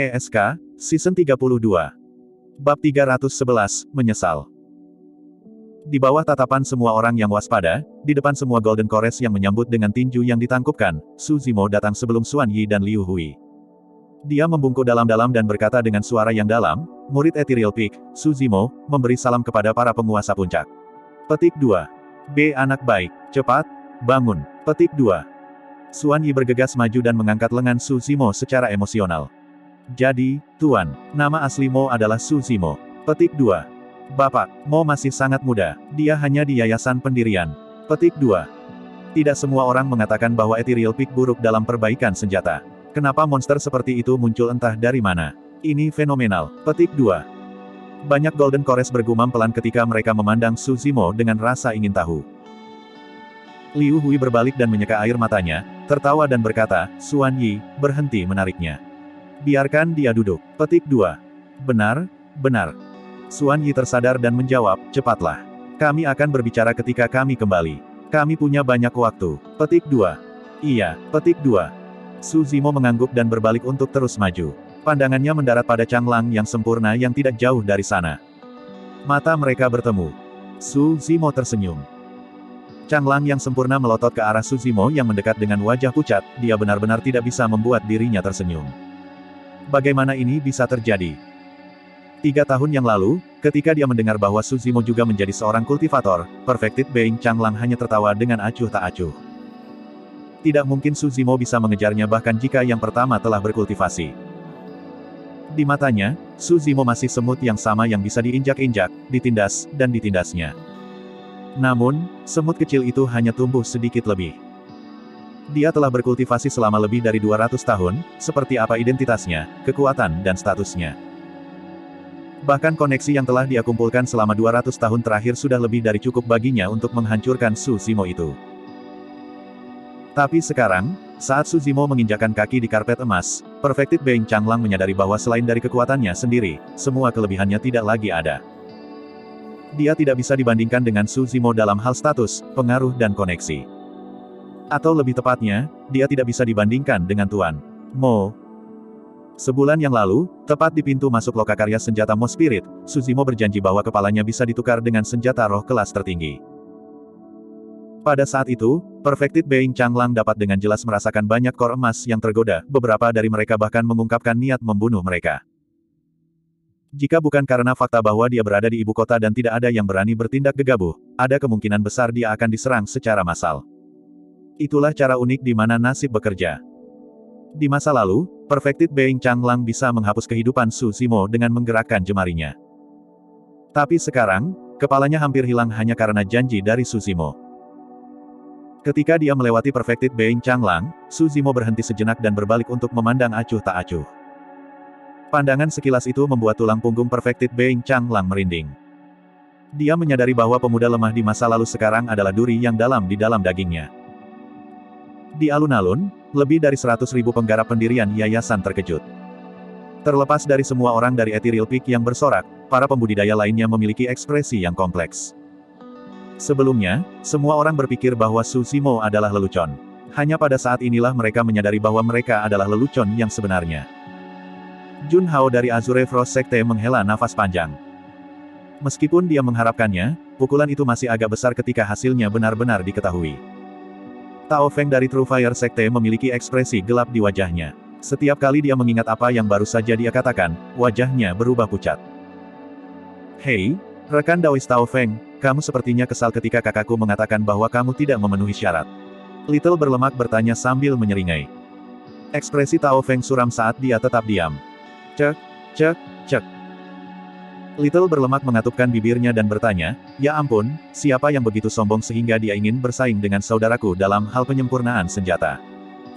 ESK, Season 32. Bab 311, Menyesal. Di bawah tatapan semua orang yang waspada, di depan semua Golden Chorus yang menyambut dengan tinju yang ditangkupkan, Su Zimo datang sebelum Xuan Yi dan Liu Hui. Dia membungkuk dalam-dalam dan berkata dengan suara yang dalam, murid Ethereal Peak, Su Zimo, memberi salam kepada para penguasa puncak. Petik 2. B. Anak baik, cepat, bangun. Petik 2. Xuan Yi bergegas maju dan mengangkat lengan Su Zimo secara emosional. Jadi, Tuan, nama asli Mo adalah Su Zimo. Petik 2. Bapak, Mo masih sangat muda, dia hanya di yayasan pendirian. Petik 2. Tidak semua orang mengatakan bahwa Ethereal Peak buruk dalam perbaikan senjata. Kenapa monster seperti itu muncul entah dari mana? Ini fenomenal. Petik 2. Banyak Golden Chorus bergumam pelan ketika mereka memandang Su Zimo dengan rasa ingin tahu. Liu Hui berbalik dan menyeka air matanya, tertawa dan berkata, Xuan Yi, berhenti menariknya. Biarkan dia duduk. Petik 2. Benar, benar. Xuan Yi tersadar dan menjawab, cepatlah. Kami akan berbicara ketika kami kembali. Kami punya banyak waktu. Petik 2. Iya, petik 2. Su Zimo mengangguk dan berbalik untuk terus maju. Pandangannya mendarat pada Changlang yang sempurna yang tidak jauh dari sana. Mata mereka bertemu. Su Zimo tersenyum. Changlang yang sempurna melotot ke arah Su Zimo yang mendekat dengan wajah pucat, dia benar-benar tidak bisa membuat dirinya tersenyum. Bagaimana ini bisa terjadi? 3 tahun yang lalu, ketika dia mendengar bahwa Su Zimo juga menjadi seorang kultivator, Perfected Being Changlang hanya tertawa dengan acuh tak acuh. Tidak mungkin Su Zimo bisa mengejarnya bahkan jika yang pertama telah berkultivasi. Di matanya, Su Zimo masih semut yang sama yang bisa diinjak-injak, ditindas, dan ditindasnya. Namun, semut kecil itu hanya tumbuh sedikit lebih. Dia telah berkultivasi selama lebih dari 200 tahun, seperti apa identitasnya, kekuatan dan statusnya. Bahkan koneksi yang telah dia kumpulkan selama 200 tahun terakhir sudah lebih dari cukup baginya untuk menghancurkan Su Zimo itu. Tapi sekarang, saat Su Zimo menginjakkan kaki di karpet emas, Perfected Being Changlang menyadari bahwa selain dari kekuatannya sendiri, semua kelebihannya tidak lagi ada. Dia tidak bisa dibandingkan dengan Su Zimo dalam hal status, pengaruh dan koneksi. Atau lebih tepatnya, dia tidak bisa dibandingkan dengan Tuan Mo. Sebulan yang lalu, tepat di pintu masuk lokakarya senjata Mo Spirit, Su Zimo berjanji bahwa kepalanya bisa ditukar dengan senjata roh kelas tertinggi. Pada saat itu, Perfected Being Changlang dapat dengan jelas merasakan banyak kor emas yang tergoda, beberapa dari mereka bahkan mengungkapkan niat membunuh mereka. Jika bukan karena fakta bahwa dia berada di ibu kota dan tidak ada yang berani bertindak gegabah, ada kemungkinan besar dia akan diserang secara massal. Itulah cara unik di mana nasib bekerja. Di masa lalu, Perfected Being Changlang bisa menghapus kehidupan Su Zimo dengan menggerakkan jemarinya. Tapi sekarang, kepalanya hampir hilang hanya karena janji dari Su Zimo. Ketika dia melewati Perfected Being Changlang, Su Zimo berhenti sejenak dan berbalik untuk memandang acuh tak acuh. Pandangan sekilas itu membuat tulang punggung Perfected Being Changlang merinding. Dia menyadari bahwa pemuda lemah di masa lalu sekarang adalah duri yang dalam di dalam dagingnya. Di alun-alun, lebih dari 100.000 penggarap pendirian yayasan terkejut. Terlepas dari semua orang dari Ethereal Peak yang bersorak, para pembudidaya lainnya memiliki ekspresi yang kompleks. Sebelumnya, semua orang berpikir bahwa Su Zimo adalah lelucon. Hanya pada saat inilah mereka menyadari bahwa mereka adalah lelucon yang sebenarnya. Jun Hao dari Azure Frost Sekte menghela nafas panjang. Meskipun dia mengharapkannya, pukulan itu masih agak besar ketika hasilnya benar-benar diketahui. Tao Feng dari True Fire Sekte memiliki ekspresi gelap di wajahnya. Setiap kali dia mengingat apa yang baru saja dia katakan, wajahnya berubah pucat. Hei, rekan Daois Tao Feng, kamu sepertinya kesal ketika kakakku mengatakan bahwa kamu tidak memenuhi syarat. Little berlemak bertanya sambil menyeringai. Ekspresi Tao Feng suram saat dia tetap diam. Cek, cek, cek. Little berlemak mengatupkan bibirnya dan bertanya, ya ampun, siapa yang begitu sombong sehingga dia ingin bersaing dengan saudaraku dalam hal penyempurnaan senjata?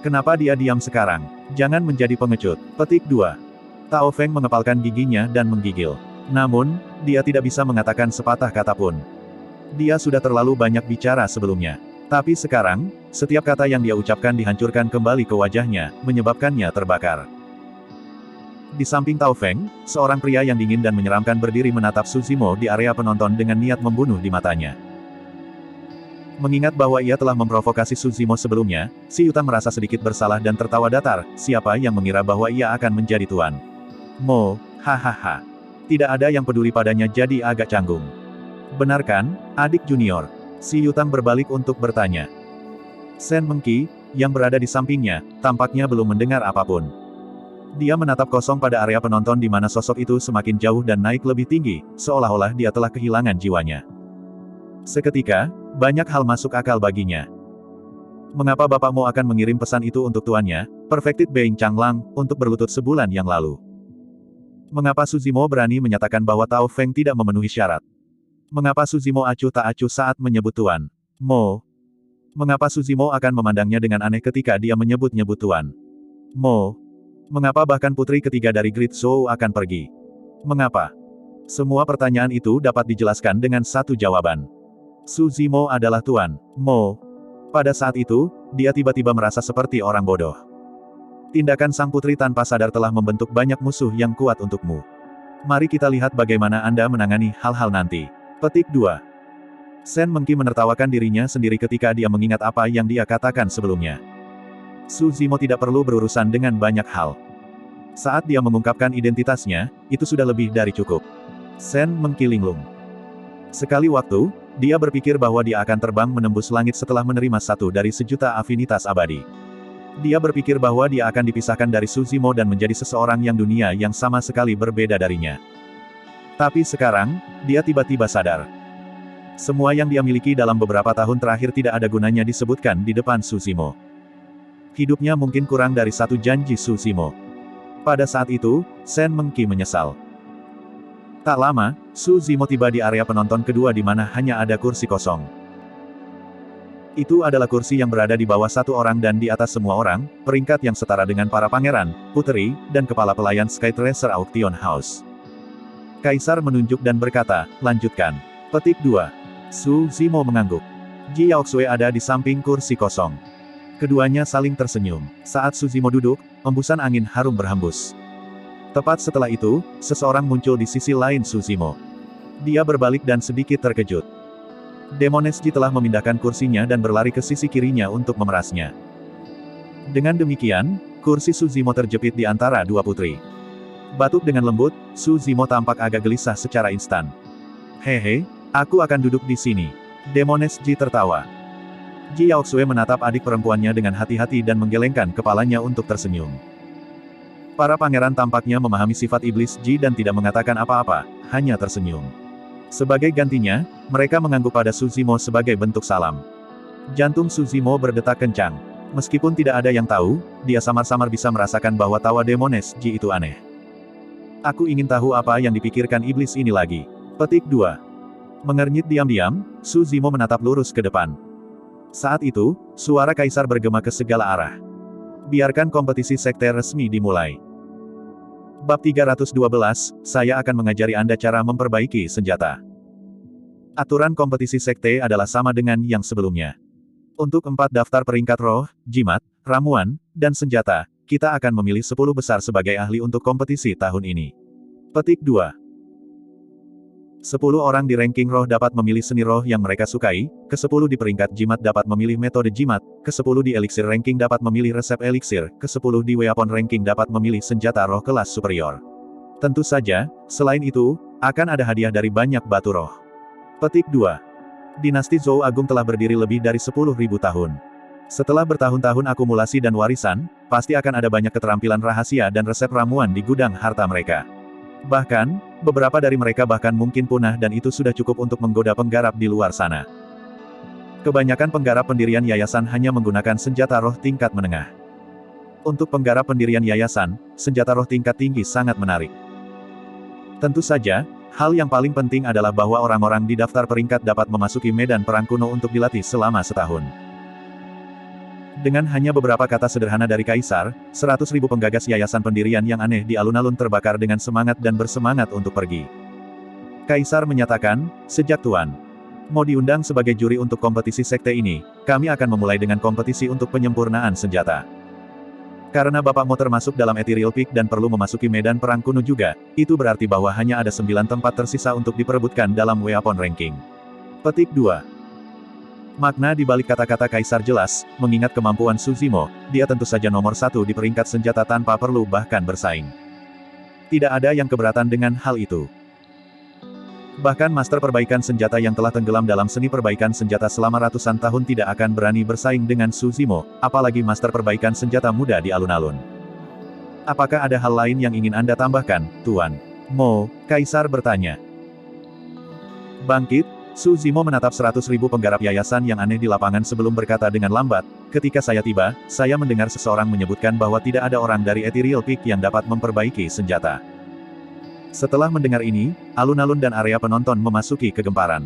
Kenapa dia diam sekarang? Jangan menjadi pengecut. Petik 2. Tao Feng mengepalkan giginya dan menggigil. Namun, dia tidak bisa mengatakan sepatah kata pun. Dia sudah terlalu banyak bicara sebelumnya. Tapi sekarang, setiap kata yang dia ucapkan dihancurkan kembali ke wajahnya, menyebabkannya terbakar. Di samping Tao Feng, seorang pria yang dingin dan menyeramkan berdiri menatap Su Zimo di area penonton dengan niat membunuh di matanya. Mengingat bahwa ia telah memprovokasi Su Zimo sebelumnya, si Yuta merasa sedikit bersalah dan tertawa datar, siapa yang mengira bahwa ia akan menjadi tuan Mo, hahaha. Tidak ada yang peduli padanya jadi agak canggung. Benar kan, adik junior? Si Yutang berbalik untuk bertanya. Shen Mengqi, yang berada di sampingnya, tampaknya belum mendengar apapun. Dia menatap kosong pada area penonton di mana sosok itu semakin jauh dan naik lebih tinggi, seolah-olah dia telah kehilangan jiwanya. Seketika, banyak hal masuk akal baginya. Mengapa bapakmu akan mengirim pesan itu untuk tuannya, Perfected Being Changlang, untuk berlutut sebulan yang lalu? Mengapa Suzimo berani menyatakan bahwa Tao Feng tidak memenuhi syarat? Mengapa Suzimo acuh tak acuh saat menyebut Tuan Mo? Mengapa Suzimo akan memandangnya dengan aneh ketika dia menyebut-nyebut Tuan Mo? Mengapa bahkan putri ketiga dari Great Zhou akan pergi? Mengapa? Semua pertanyaan itu dapat dijelaskan dengan satu jawaban. Suzimo adalah Tuan Mo. Pada saat itu, dia tiba-tiba merasa seperti orang bodoh. Tindakan sang putri tanpa sadar telah membentuk banyak musuh yang kuat untukmu. Mari kita lihat bagaimana Anda menangani hal-hal nanti. Petik 2. Shen Mengqi menertawakan dirinya sendiri ketika dia mengingat apa yang dia katakan sebelumnya. Suzimo tidak perlu berurusan dengan banyak hal. Saat dia mengungkapkan identitasnya, itu sudah lebih dari cukup. Shen Mengqi linglung. Sekali waktu, dia berpikir bahwa dia akan terbang menembus langit setelah menerima satu dari sejuta afinitas abadi. Dia berpikir bahwa dia akan dipisahkan dari Suzimo dan menjadi seseorang yang dunia yang sama sekali berbeda darinya. Tapi sekarang, dia tiba-tiba sadar. Semua yang dia miliki dalam beberapa tahun terakhir tidak ada gunanya disebutkan di depan Suzimo. Hidupnya mungkin kurang dari satu janji Suzimo. Pada saat itu, Shen Mengqi menyesal. Tak lama, Suzimo tiba di area penonton kedua di mana hanya ada kursi kosong. Itu adalah kursi yang berada di bawah satu orang dan di atas semua orang, peringkat yang setara dengan para pangeran, puteri, dan kepala pelayan Skytracer Auction House. Kaisar menunjuk dan berkata, lanjutkan. Petik 2. Suzimo mengangguk. Ji Yaoxue ada di samping kursi kosong. Keduanya saling tersenyum. Saat Suzimo duduk, embusan angin harum berhembus. Tepat setelah itu, seseorang muncul di sisi lain Suzimo. Dia berbalik dan sedikit terkejut. Demones Ji telah memindahkan kursinya dan berlari ke sisi kirinya untuk memerasnya. Dengan demikian, kursi Suzimo terjepit di antara dua putri. Batuk dengan lembut, Suzimo tampak agak gelisah secara instan. Hehe, aku akan duduk di sini. Demones Ji tertawa. Ji Yaoxue menatap adik perempuannya dengan hati-hati dan menggelengkan kepalanya untuk tersenyum. Para pangeran tampaknya memahami sifat iblis Ji dan tidak mengatakan apa-apa, hanya tersenyum. Sebagai gantinya, mereka mengangguk pada Suzimo sebagai bentuk salam. Jantung Suzimo berdetak kencang. Meskipun tidak ada yang tahu, dia samar-samar bisa merasakan bahwa tawa Demones Ji itu aneh. Aku ingin tahu apa yang dipikirkan iblis ini lagi. Petik 2. Mengernyit diam-diam, Suzimo menatap lurus ke depan. Saat itu, suara kaisar bergema ke segala arah. Biarkan kompetisi sekte resmi dimulai. Bab 312, saya akan mengajari Anda cara memperbaiki senjata. Aturan kompetisi sekte adalah sama dengan yang sebelumnya. Untuk 4 daftar peringkat roh, jimat, ramuan, dan senjata, kita akan memilih 10 besar sebagai ahli untuk kompetisi tahun ini. Petik 2. 10 orang di ranking roh dapat memilih seni roh yang mereka sukai, ke-10 di peringkat jimat dapat memilih metode jimat, ke-10 di elixir ranking dapat memilih resep elixir, ke-10 di weapon ranking dapat memilih senjata roh kelas superior. Tentu saja, selain itu, akan ada hadiah dari banyak batu roh. Petik 2. Dinasti Zhou Agung telah berdiri lebih dari 10.000 tahun. Setelah bertahun-tahun akumulasi dan warisan, pasti akan ada banyak keterampilan rahasia dan resep ramuan di gudang harta mereka. Bahkan, beberapa dari mereka bahkan mungkin punah dan itu sudah cukup untuk menggoda penggarap di luar sana. Kebanyakan penggarap pendirian yayasan hanya menggunakan senjata roh tingkat menengah. Untuk penggarap pendirian yayasan, senjata roh tingkat tinggi sangat menarik. Tentu saja, hal yang paling penting adalah bahwa orang-orang di daftar peringkat dapat memasuki medan perang kuno untuk dilatih selama setahun. Dengan hanya beberapa kata sederhana dari Kaisar, 100.000 penggagas yayasan pendirian yang aneh di alun-alun terbakar dengan semangat dan bersemangat untuk pergi. Kaisar menyatakan, sejak Tuan Mo diundang sebagai juri untuk kompetisi sekte ini, kami akan memulai dengan kompetisi untuk penyempurnaan senjata. Karena Bapak Mo termasuk dalam Ethereal Peak dan perlu memasuki medan perang kuno juga, itu berarti bahwa hanya ada 9 tempat tersisa untuk diperebutkan dalam weapon ranking. Petik 2. Makna di balik kata-kata Kaisar jelas, mengingat kemampuan Suzimo, dia tentu saja nomor 1 di peringkat senjata tanpa perlu bahkan bersaing. Tidak ada yang keberatan dengan hal itu. Bahkan master perbaikan senjata yang telah tenggelam dalam seni perbaikan senjata selama ratusan tahun tidak akan berani bersaing dengan Su Zimo, apalagi master perbaikan senjata muda di alun-alun. Apakah ada hal lain yang ingin Anda tambahkan, Tuan Mo? Kaisar bertanya. Bangkit, Su Zimo menatap 100.000 penggarap yayasan yang aneh di lapangan sebelum berkata dengan lambat, ketika saya tiba, saya mendengar seseorang menyebutkan bahwa tidak ada orang dari Ethereal Peak yang dapat memperbaiki senjata. Setelah mendengar ini, alun-alun dan area penonton memasuki kegemparan.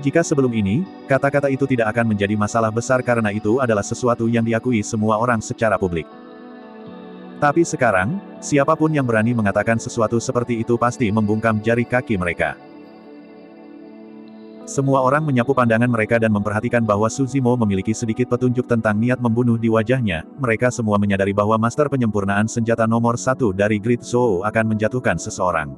Jika sebelum ini, kata-kata itu tidak akan menjadi masalah besar karena itu adalah sesuatu yang diakui semua orang secara publik. Tapi sekarang, siapapun yang berani mengatakan sesuatu seperti itu pasti membungkam jari kaki mereka. Semua orang menyapu pandangan mereka dan memperhatikan bahwa Su Zimo memiliki sedikit petunjuk tentang niat membunuh di wajahnya. Mereka semua menyadari bahwa master penyempurnaan senjata nomor 1 dari Great Zhou akan menjatuhkan seseorang.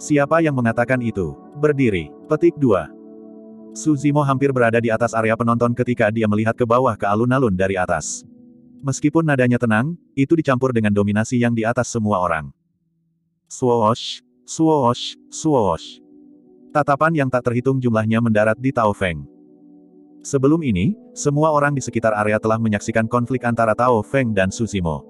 Siapa yang mengatakan itu? Berdiri. Petik 2. Su Zimo hampir berada di atas area penonton ketika dia melihat ke bawah ke alun-alun dari atas. Meskipun nadanya tenang, itu dicampur dengan dominasi yang di atas semua orang. Swoosh, swoosh, swoosh. Tatapan yang tak terhitung jumlahnya mendarat di Tao Feng. Sebelum ini, semua orang di sekitar area telah menyaksikan konflik antara Tao Feng dan Su Zimo.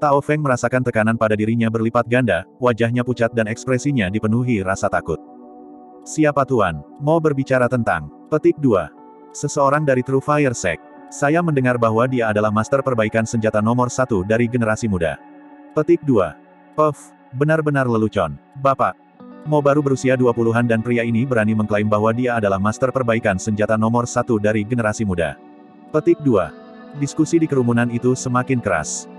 Tao Feng merasakan tekanan pada dirinya berlipat ganda, wajahnya pucat dan ekspresinya dipenuhi rasa takut. Siapa Tuan mau berbicara tentang? Petik 2. Seseorang dari True Fire Sect. Saya mendengar bahwa dia adalah master perbaikan senjata nomor 1 dari generasi muda. Petik 2. Puff, benar-benar lelucon. Bapak Mo baru berusia 20-an dan pria ini berani mengklaim bahwa dia adalah master perbaikan senjata nomor 1 dari generasi muda. Petik 2. Diskusi di kerumunan itu semakin keras.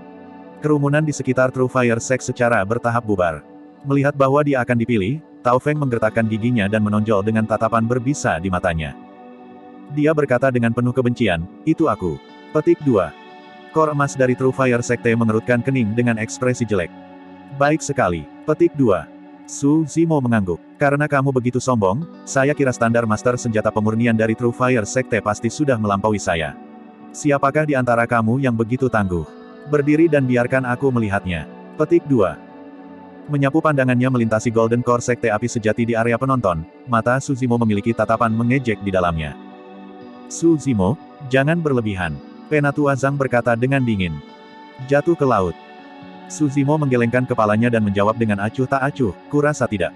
Kerumunan di sekitar True Fire Sect secara bertahap bubar. Melihat bahwa dia akan dipilih, Tao Feng menggertakkan giginya dan menonjol dengan tatapan berbisa di matanya. Dia berkata dengan penuh kebencian, itu aku. Petik 2. Kor emas dari True Fire Sekte mengerutkan kening dengan ekspresi jelek. Baik sekali. Petik 2. Su Zimo mengangguk. Karena kamu begitu sombong, saya kira standar master senjata pemurnian dari True Fire Sekte pasti sudah melampaui saya. Siapakah di antara kamu yang begitu tangguh? Berdiri dan biarkan aku melihatnya. Petik 2. Menyapu pandangannya melintasi Golden Core Sekte api sejati di area penonton, mata Su Zimo memiliki tatapan mengejek di dalamnya. Su Zimo, jangan berlebihan. Penatua Zhang berkata dengan dingin. Jatuh ke laut. Su Zimo menggelengkan kepalanya dan menjawab dengan acuh tak acuh, kurasa tidak.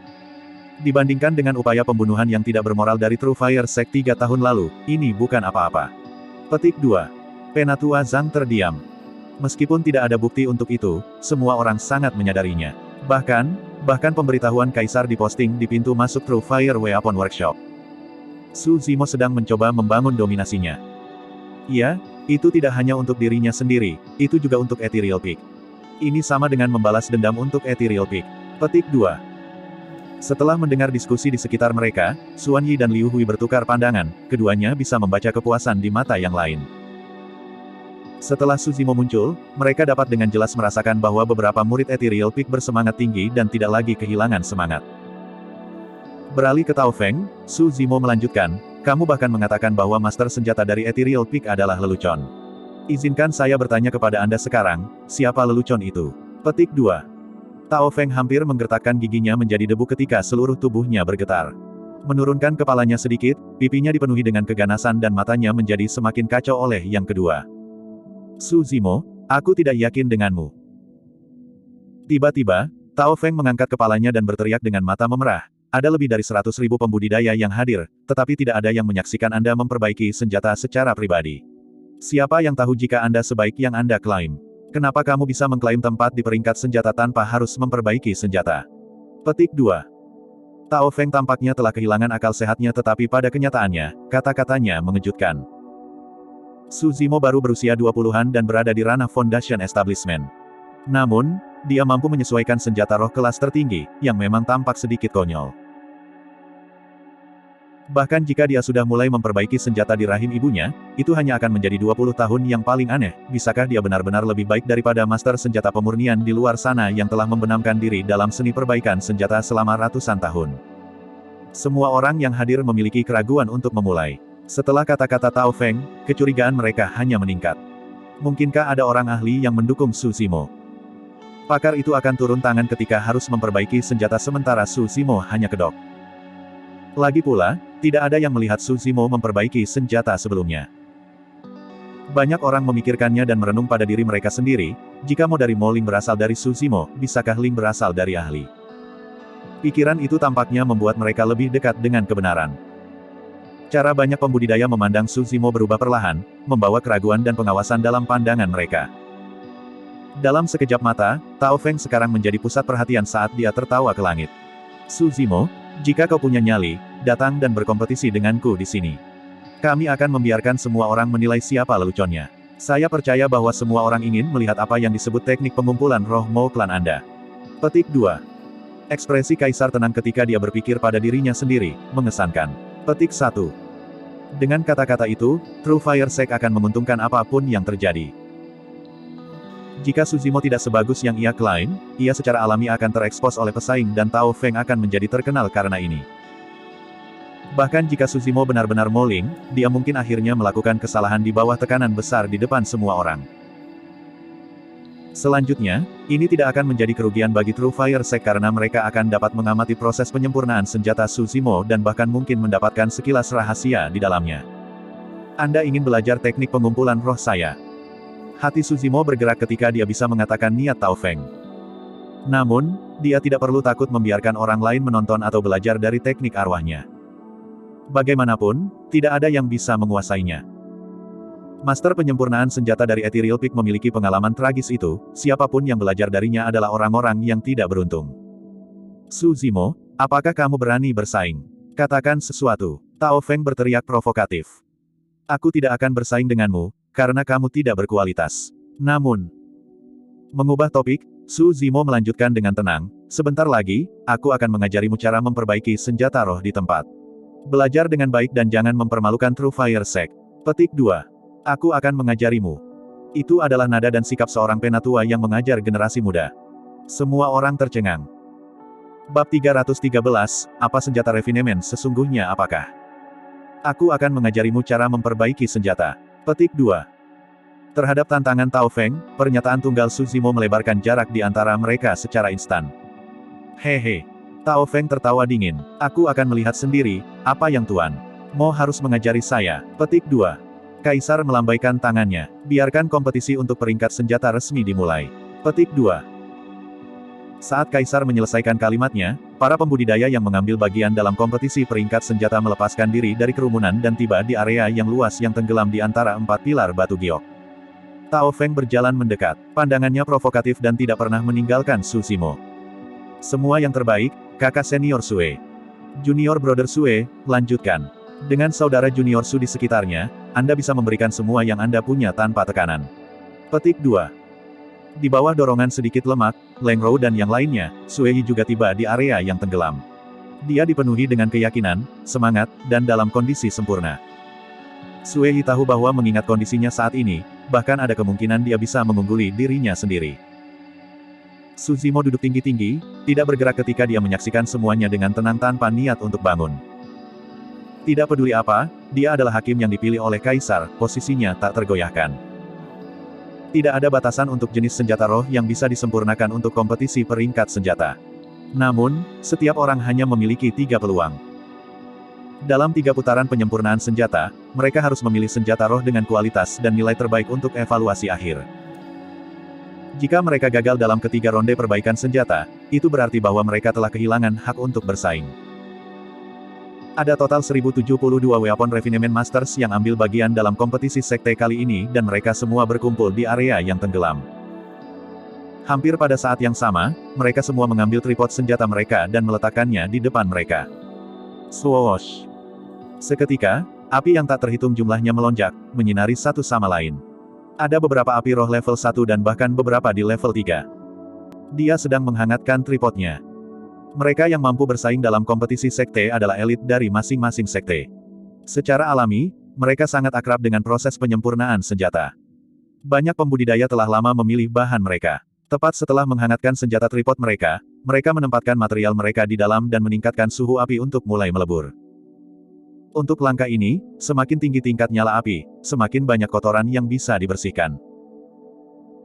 Dibandingkan dengan upaya pembunuhan yang tidak bermoral dari True Fire Sect 3 tahun lalu, ini bukan apa-apa. Petik 2. Penatua Zhang terdiam. Meskipun tidak ada bukti untuk itu, semua orang sangat menyadarinya. Bahkan pemberitahuan Kaisar diposting di pintu masuk True Fire Weapon Workshop. Su Zimo sedang mencoba membangun dominasinya. Iya, itu tidak hanya untuk dirinya sendiri, itu juga untuk Ethereal Peak. Ini sama dengan membalas dendam untuk Ethereal Peak. Petik 2. Setelah mendengar diskusi di sekitar mereka, Xuan Yi dan Liu Hui bertukar pandangan, keduanya bisa membaca kepuasan di mata yang lain. Setelah Su Zimo muncul, mereka dapat dengan jelas merasakan bahwa beberapa murid Ethereal Peak bersemangat tinggi dan tidak lagi kehilangan semangat. Beralih ke Tao Feng, Su Zimo melanjutkan, kamu bahkan mengatakan bahwa master senjata dari Ethereal Peak adalah lelucon. Izinkan saya bertanya kepada Anda sekarang, siapa lelucon itu? Petik 2. Tao Feng hampir menggertakkan giginya menjadi debu ketika seluruh tubuhnya bergetar. Menurunkan kepalanya sedikit, pipinya dipenuhi dengan keganasan dan matanya menjadi semakin kacau oleh yang kedua. Su Zimo, aku tidak yakin denganmu. Tiba-tiba, Tao Feng mengangkat kepalanya dan berteriak dengan mata memerah. Ada lebih dari 100.000 pembudidaya yang hadir, tetapi tidak ada yang menyaksikan Anda memperbaiki senjata secara pribadi. Siapa yang tahu jika Anda sebaik yang Anda klaim? Kenapa kamu bisa mengklaim tempat di peringkat senjata tanpa harus memperbaiki senjata? Petik 2. Tao Feng tampaknya telah kehilangan akal sehatnya tetapi pada kenyataannya, kata-katanya mengejutkan. Su Zimo baru berusia 20-an dan berada di ranah Foundation Establishment. Namun, dia mampu menyesuaikan senjata roh kelas tertinggi, yang memang tampak sedikit konyol. Bahkan jika dia sudah mulai memperbaiki senjata di rahim ibunya, itu hanya akan menjadi 20 tahun yang paling aneh. Bisakah dia benar-benar lebih baik daripada master senjata pemurnian di luar sana yang telah membenamkan diri dalam seni perbaikan senjata selama ratusan tahun? Semua orang yang hadir memiliki keraguan untuk memulai. Setelah kata-kata Tao Feng, kecurigaan mereka hanya meningkat. Mungkinkah ada orang ahli yang mendukung Su Zimo? Pakar itu akan turun tangan ketika harus memperbaiki senjata sementara Su Zimo hanya kedok. Lagi pula, tidak ada yang melihat Su Zimo memperbaiki senjata sebelumnya. Banyak orang memikirkannya dan merenung pada diri mereka sendiri, jika Mo dari Mo Ling berasal dari Su Zimo, bisakah Ling berasal dari ahli? Pikiran itu tampaknya membuat mereka lebih dekat dengan kebenaran. Cara banyak pembudidaya memandang Su Zimo berubah perlahan, membawa keraguan dan pengawasan dalam pandangan mereka. Dalam sekejap mata, Tao Feng sekarang menjadi pusat perhatian saat dia tertawa ke langit. Su Zimo, jika kau punya nyali, datang dan berkompetisi denganku di sini. Kami akan membiarkan semua orang menilai siapa leluconnya. Saya percaya bahwa semua orang ingin melihat apa yang disebut teknik pengumpulan roh Mo klan Anda. Petik 2. Ekspresi Kaisar tenang ketika dia berpikir pada dirinya sendiri, mengesankan. Petik 1. Dengan kata-kata itu, True Fire Sect akan menguntungkan apapun yang terjadi. Jika Su Zimo tidak sebagus yang ia klaim, ia secara alami akan terekspos oleh pesaing dan Tao Feng akan menjadi terkenal karena ini. Bahkan jika Su Zimo benar-benar Mo Ling, dia mungkin akhirnya melakukan kesalahan di bawah tekanan besar di depan semua orang. Selanjutnya, ini tidak akan menjadi kerugian bagi True Fire Sect karena mereka akan dapat mengamati proses penyempurnaan senjata Su Zimo dan bahkan mungkin mendapatkan sekilas rahasia di dalamnya. Anda ingin belajar teknik pengumpulan roh saya? Hati Su Zimo bergerak ketika dia bisa mengatakan niat Tao Feng. Namun, dia tidak perlu takut membiarkan orang lain menonton atau belajar dari teknik arwahnya. Bagaimanapun, tidak ada yang bisa menguasainya. Master penyempurnaan senjata dari Ethereal Peak memiliki pengalaman tragis itu, siapapun yang belajar darinya adalah orang-orang yang tidak beruntung. Su Zimo, apakah kamu berani bersaing? Katakan sesuatu. Tao Feng berteriak provokatif. Aku tidak akan bersaing denganmu, karena kamu tidak berkualitas. Namun, mengubah topik, Su Zimo melanjutkan dengan tenang, sebentar lagi, aku akan mengajarimu cara memperbaiki senjata roh di tempat. Belajar dengan baik dan jangan mempermalukan True Fire Sect. Petik 2. Aku akan mengajarimu. Itu adalah nada dan sikap seorang penatua yang mengajar generasi muda. Semua orang tercengang. Bab 313, apa senjata refinement sesungguhnya apakah? Aku akan mengajarimu cara memperbaiki senjata. Petik 2. Terhadap tantangan Tao Feng, pernyataan tunggal Su Zimo melebarkan jarak di antara mereka secara instan. Hehe. Tao Feng tertawa dingin. Aku akan melihat sendiri, apa yang Tuan Mo harus mengajari saya. Petik 2. Kaisar melambaikan tangannya. Biarkan kompetisi untuk peringkat senjata resmi dimulai. Petik 2. Saat Kaisar menyelesaikan kalimatnya, para pembudidaya yang mengambil bagian dalam kompetisi peringkat senjata melepaskan diri dari kerumunan dan tiba di area yang luas yang tenggelam di antara 4 pilar batu giok. Tao Feng berjalan mendekat. Pandangannya provokatif dan tidak pernah meninggalkan Su Zimo. Semua yang terbaik, kakak senior Sue. Junior brother Sue, lanjutkan. Dengan saudara junior Su di sekitarnya, Anda bisa memberikan semua yang Anda punya tanpa tekanan. Petik 2. Di bawah dorongan sedikit lemak, Leng Rou dan yang lainnya, Sue Yi juga tiba di area yang tenggelam. Dia dipenuhi dengan keyakinan, semangat, dan dalam kondisi sempurna. Sue Yi tahu bahwa mengingat kondisinya saat ini, bahkan ada kemungkinan dia bisa mengungguli dirinya sendiri. Su Zimo duduk tinggi-tinggi, tidak bergerak ketika dia menyaksikan semuanya dengan tenang tanpa niat untuk bangun. Tidak peduli apa, dia adalah hakim yang dipilih oleh Kaisar, posisinya tak tergoyahkan. Tidak ada batasan untuk jenis senjata roh yang bisa disempurnakan untuk kompetisi peringkat senjata. Namun, setiap orang hanya memiliki 3 peluang. Dalam 3 putaran penyempurnaan senjata, mereka harus memilih senjata roh dengan kualitas dan nilai terbaik untuk evaluasi akhir. Jika mereka gagal dalam ketiga ronde perbaikan senjata, itu berarti bahwa mereka telah kehilangan hak untuk bersaing. Ada total 1072 Weapon Refinement Masters yang ambil bagian dalam kompetisi sekte kali ini dan mereka semua berkumpul di area yang tenggelam. Hampir pada saat yang sama, mereka semua mengambil tripod senjata mereka dan meletakkannya di depan mereka. Swoosh! Seketika, api yang tak terhitung jumlahnya melonjak, menyinari satu sama lain. Ada beberapa api roh level 1 dan bahkan beberapa di level 3. Dia sedang menghangatkan tripodnya. Mereka yang mampu bersaing dalam kompetisi sekte adalah elit dari masing-masing sekte. Secara alami, mereka sangat akrab dengan proses penyempurnaan senjata. Banyak pembudidaya telah lama memilih bahan mereka. Tepat setelah menghangatkan senjata tripod mereka, mereka menempatkan material mereka di dalam dan meningkatkan suhu api untuk mulai melebur. Untuk langkah ini, semakin tinggi tingkat nyala api, semakin banyak kotoran yang bisa dibersihkan.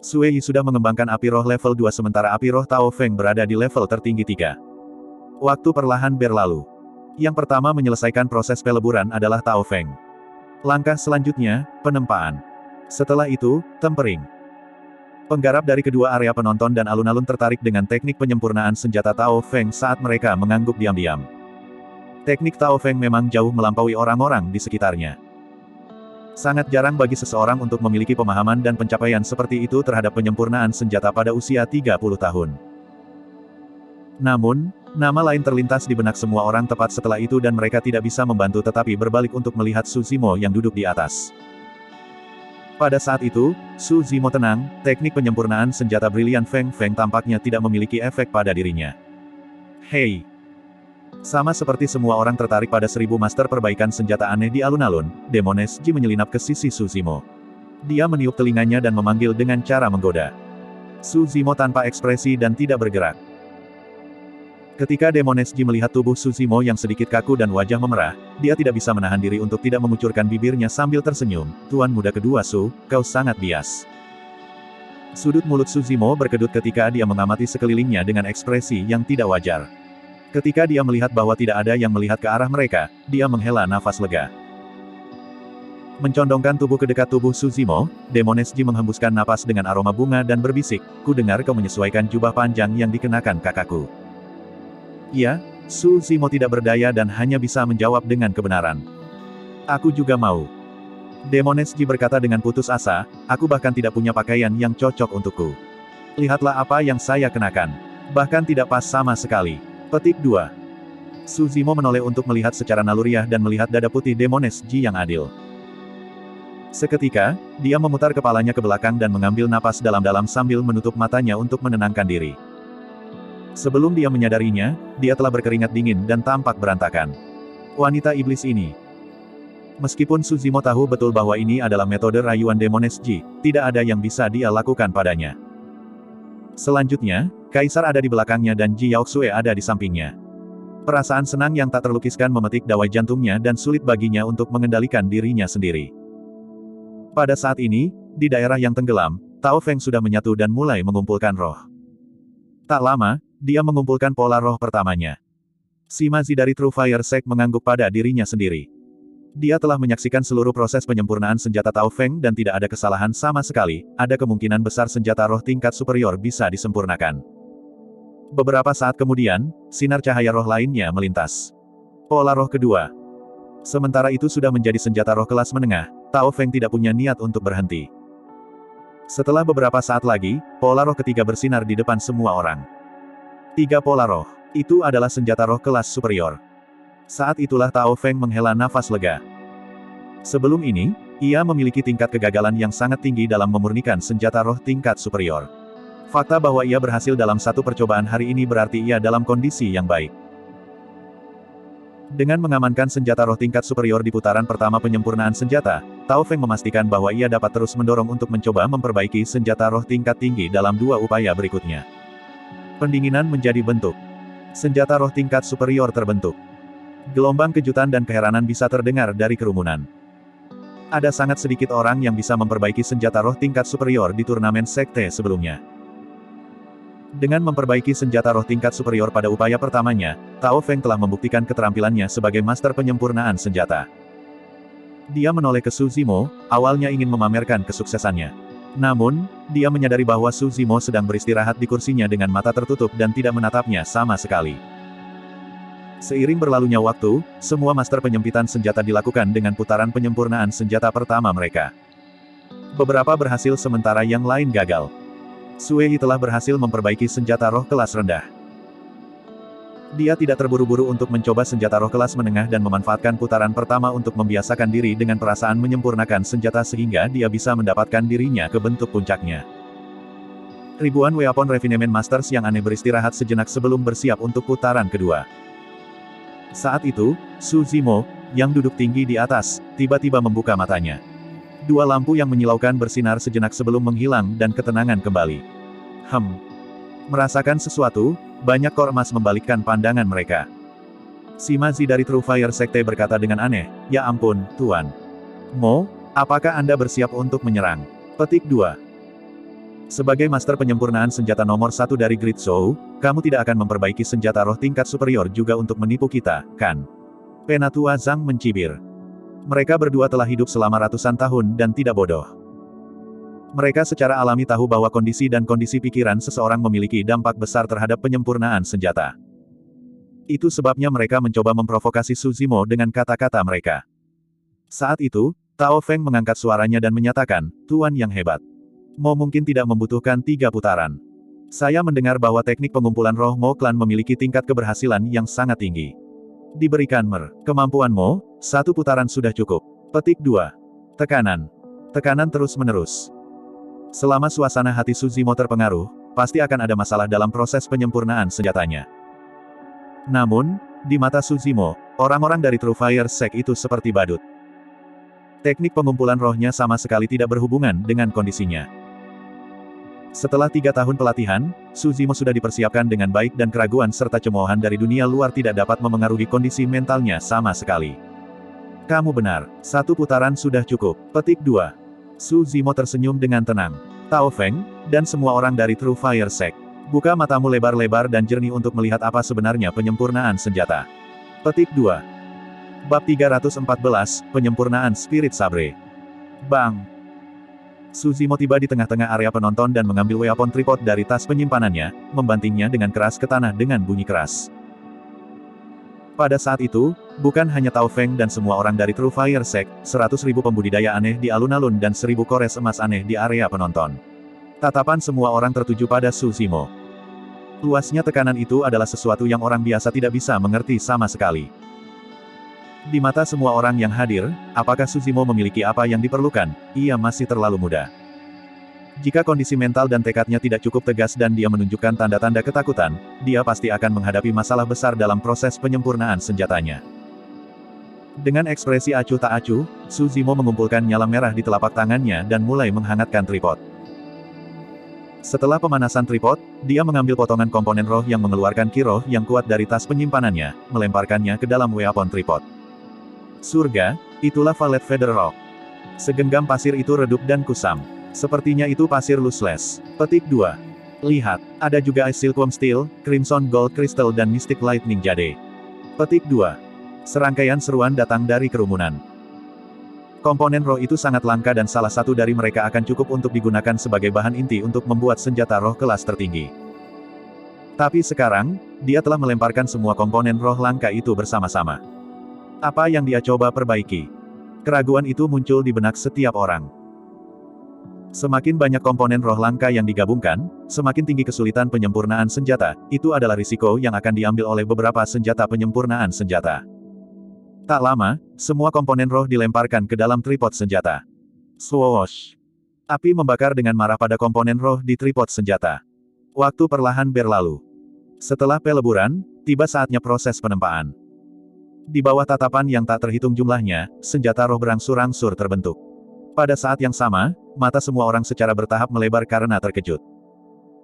Sue Yi sudah mengembangkan api roh level 2 sementara api roh Tao Feng berada di level tertinggi 3. Waktu perlahan berlalu. Yang pertama menyelesaikan proses peleburan adalah Tao Feng. Langkah selanjutnya, penempaan. Setelah itu, tempering. Penggarap dari kedua area penonton dan alun-alun tertarik dengan teknik penyempurnaan senjata Tao Feng saat mereka mengangguk diam-diam. Teknik Tao Feng memang jauh melampaui orang-orang di sekitarnya. Sangat jarang bagi seseorang untuk memiliki pemahaman dan pencapaian seperti itu terhadap penyempurnaan senjata pada usia 30 tahun. Namun, nama lain terlintas di benak semua orang tepat setelah itu dan mereka tidak bisa membantu tetapi berbalik untuk melihat Su Zimo yang duduk di atas. Pada saat itu, Su Zimo tenang, teknik penyempurnaan senjata brilian Feng Feng tampaknya tidak memiliki efek pada dirinya. Hei! Sama seperti semua orang tertarik pada 1000 master perbaikan senjata aneh di alun-alun, Demones Ji menyelinap ke sisi Su Zimo. Dia meniup telinganya dan memanggil dengan cara menggoda. Su Zimo tanpa ekspresi dan tidak bergerak. Ketika Demones Ji melihat tubuh Su Zimo yang sedikit kaku dan wajah memerah, dia tidak bisa menahan diri untuk tidak mengucurkan bibirnya sambil tersenyum. Tuan muda kedua Su, kau sangat bias. Sudut mulut Su Zimo berkedut ketika dia mengamati sekelilingnya dengan ekspresi yang tidak wajar. Ketika dia melihat bahwa tidak ada yang melihat ke arah mereka, dia menghela nafas lega. Mencondongkan tubuh ke dekat tubuh Su Zimo, Demones Ji menghembuskan napas dengan aroma bunga dan berbisik, ku dengar kau menyesuaikan jubah panjang yang dikenakan kakakku. Ya, Su Zimo tidak berdaya dan hanya bisa menjawab dengan kebenaran. Aku juga mau. Demones Ji berkata dengan putus asa, aku bahkan tidak punya pakaian yang cocok untukku. Lihatlah apa yang saya kenakan. Bahkan tidak pas sama sekali. Petik 2. Su Zimo menoleh untuk melihat secara naluriah dan melihat dada putih Demones Ji yang adil. Seketika, dia memutar kepalanya ke belakang dan mengambil napas dalam-dalam sambil menutup matanya untuk menenangkan diri. Sebelum dia menyadarinya, dia telah berkeringat dingin dan tampak berantakan. Wanita iblis ini. Meskipun Su Zimo tahu betul bahwa ini adalah metode rayuan Demones Ji, tidak ada yang bisa dia lakukan padanya. Selanjutnya, Kaisar ada di belakangnya dan Ji Yaoxue ada di sampingnya. Perasaan senang yang tak terlukiskan memetik dawai jantungnya dan sulit baginya untuk mengendalikan dirinya sendiri. Pada saat ini, di daerah yang tenggelam, Tao Feng sudah menyatu dan mulai mengumpulkan roh. Tak lama, dia mengumpulkan pola roh pertamanya. Sima Zi dari True Fire Sect mengangguk pada dirinya sendiri. Dia telah menyaksikan seluruh proses penyempurnaan senjata Tao Feng dan tidak ada kesalahan sama sekali, ada kemungkinan besar senjata roh tingkat superior bisa disempurnakan. Beberapa saat kemudian, sinar cahaya roh lainnya melintas. Pola roh kedua. Sementara itu sudah menjadi senjata roh kelas menengah, Tao Feng tidak punya niat untuk berhenti. Setelah beberapa saat lagi, pola roh ketiga bersinar di depan semua orang. 3 pola roh. Itu adalah senjata roh kelas superior. Saat itulah Tao Feng menghela nafas lega. Sebelum ini, ia memiliki tingkat kegagalan yang sangat tinggi dalam memurnikan senjata roh tingkat superior. Fakta bahwa ia berhasil dalam satu percobaan hari ini berarti ia dalam kondisi yang baik. Dengan mengamankan senjata roh tingkat superior di putaran pertama penyempurnaan senjata, Tao Feng memastikan bahwa ia dapat terus mendorong untuk mencoba memperbaiki senjata roh tingkat tinggi dalam 2 upaya berikutnya. Pendinginan menjadi bentuk. Senjata roh tingkat superior terbentuk. Gelombang kejutan dan keheranan bisa terdengar dari kerumunan. Ada sangat sedikit orang yang bisa memperbaiki senjata roh tingkat superior di turnamen sekte sebelumnya. Dengan memperbaiki senjata roh tingkat superior pada upaya pertamanya, Tao Feng telah membuktikan keterampilannya sebagai master penyempurnaan senjata. Dia menoleh ke Su Zimo, awalnya ingin memamerkan kesuksesannya. Namun, dia menyadari bahwa Su Zimo sedang beristirahat di kursinya dengan mata tertutup dan tidak menatapnya sama sekali. Seiring berlalunya waktu, semua master penyempitan senjata dilakukan dengan putaran penyempurnaan senjata pertama mereka. Beberapa berhasil sementara yang lain gagal. Sue Yi telah berhasil memperbaiki senjata roh kelas rendah. Dia tidak terburu-buru untuk mencoba senjata roh kelas menengah dan memanfaatkan putaran pertama untuk membiasakan diri dengan perasaan menyempurnakan senjata sehingga dia bisa mendapatkan dirinya ke bentuk puncaknya. Ribuan Weapon Refinement Masters yang aneh beristirahat sejenak sebelum bersiap untuk putaran kedua. Saat itu, Su Zimo, yang duduk tinggi di atas, tiba-tiba membuka matanya. 2 lampu yang menyilaukan bersinar sejenak sebelum menghilang dan ketenangan kembali. Merasakan sesuatu, banyak kor emas membalikkan pandangan mereka. Sima Zi dari True Fire Sekte berkata dengan aneh, ya ampun, Tuan. Mo, apakah Anda bersiap untuk menyerang? Petik 2. Sebagai master penyempurnaan senjata nomor 1 dari Great Zhou, kamu tidak akan memperbaiki senjata roh tingkat superior juga untuk menipu kita, kan? Penatua Zhang mencibir. Mereka berdua telah hidup selama ratusan tahun dan tidak bodoh. Mereka secara alami tahu bahwa kondisi dan kondisi pikiran seseorang memiliki dampak besar terhadap penyempurnaan senjata. Itu sebabnya mereka mencoba memprovokasi Su Zimo dengan kata-kata mereka. Saat itu, Tao Feng mengangkat suaranya dan menyatakan, Tuan yang hebat. Mo mungkin tidak membutuhkan 3 putaran. Saya mendengar bahwa teknik pengumpulan roh Mo Clan memiliki tingkat keberhasilan yang sangat tinggi. Diberikan kemampuan Mo, 1 putaran sudah cukup. Petik 2. Tekanan. Tekanan terus-menerus. Selama suasana hati Su Zimo terpengaruh, pasti akan ada masalah dalam proses penyempurnaan senjatanya. Namun, di mata Su Zimo, orang-orang dari True Fire Sect itu seperti badut. Teknik pengumpulan rohnya sama sekali tidak berhubungan dengan kondisinya. Setelah 3 tahun pelatihan, Su Zimo sudah dipersiapkan dengan baik dan keraguan serta cemoohan dari dunia luar tidak dapat memengaruhi kondisi mentalnya sama sekali. Kamu benar, 1 putaran sudah cukup. Petik 2. Su Zimo tersenyum dengan tenang. Tao Feng, dan semua orang dari True Fire Sect. Buka matamu lebar-lebar dan jernih untuk melihat apa sebenarnya penyempurnaan senjata. Petik 2. Bab 314, Penyempurnaan Spirit Sabre. Bang! Su Zimo tiba di tengah-tengah area penonton dan mengambil weapon tripod dari tas penyimpanannya, membantingnya dengan keras ke tanah dengan bunyi keras. Pada saat itu, bukan hanya Tao Feng dan semua orang dari True Fire Sect, 100.000 pembudidaya aneh di alun-alun dan 1.000 kores emas aneh di area penonton. Tatapan semua orang tertuju pada Su Zimo. Luasnya tekanan itu adalah sesuatu yang orang biasa tidak bisa mengerti sama sekali. Di mata semua orang yang hadir, apakah Su Zimo memiliki apa yang diperlukan? Ia masih terlalu muda. Jika kondisi mental dan tekadnya tidak cukup tegas dan dia menunjukkan tanda-tanda ketakutan, dia pasti akan menghadapi masalah besar dalam proses penyempurnaan senjatanya. Dengan ekspresi acuh tak acuh, Su Zimo mengumpulkan nyala merah di telapak tangannya dan mulai menghangatkan tripod. Setelah pemanasan tripod, dia mengambil potongan komponen roh yang mengeluarkan ki roh yang kuat dari tas penyimpanannya, melemparkannya ke dalam weapon tripod. Surga, itulah Valet Feather Rock. Segenggam pasir itu redup dan kusam. Sepertinya itu pasir Luzless. Petik 2. Lihat, ada juga Ice Silkworm Steel, Crimson Gold Crystal dan Mystic Lightning Jade. Petik 2. Serangkaian seruan datang dari kerumunan. Komponen roh itu sangat langka dan salah satu dari mereka akan cukup untuk digunakan sebagai bahan inti untuk membuat senjata roh kelas tertinggi. Tapi sekarang, dia telah melemparkan semua komponen roh langka itu bersama-sama. Apa yang dia coba perbaiki? Keraguan itu muncul di benak setiap orang. Semakin banyak komponen roh langka yang digabungkan, semakin tinggi kesulitan penyempurnaan senjata, itu adalah risiko yang akan diambil oleh beberapa senjata penyempurnaan senjata. Tak lama, semua komponen roh dilemparkan ke dalam tripod senjata. Swoosh! Api membakar dengan marah pada komponen roh di tripod senjata. Waktu perlahan berlalu. Setelah peleburan, tiba saatnya proses penempaan. Di bawah tatapan yang tak terhitung jumlahnya, senjata roh berangsur-angsur terbentuk. Pada saat yang sama, mata semua orang secara bertahap melebar karena terkejut.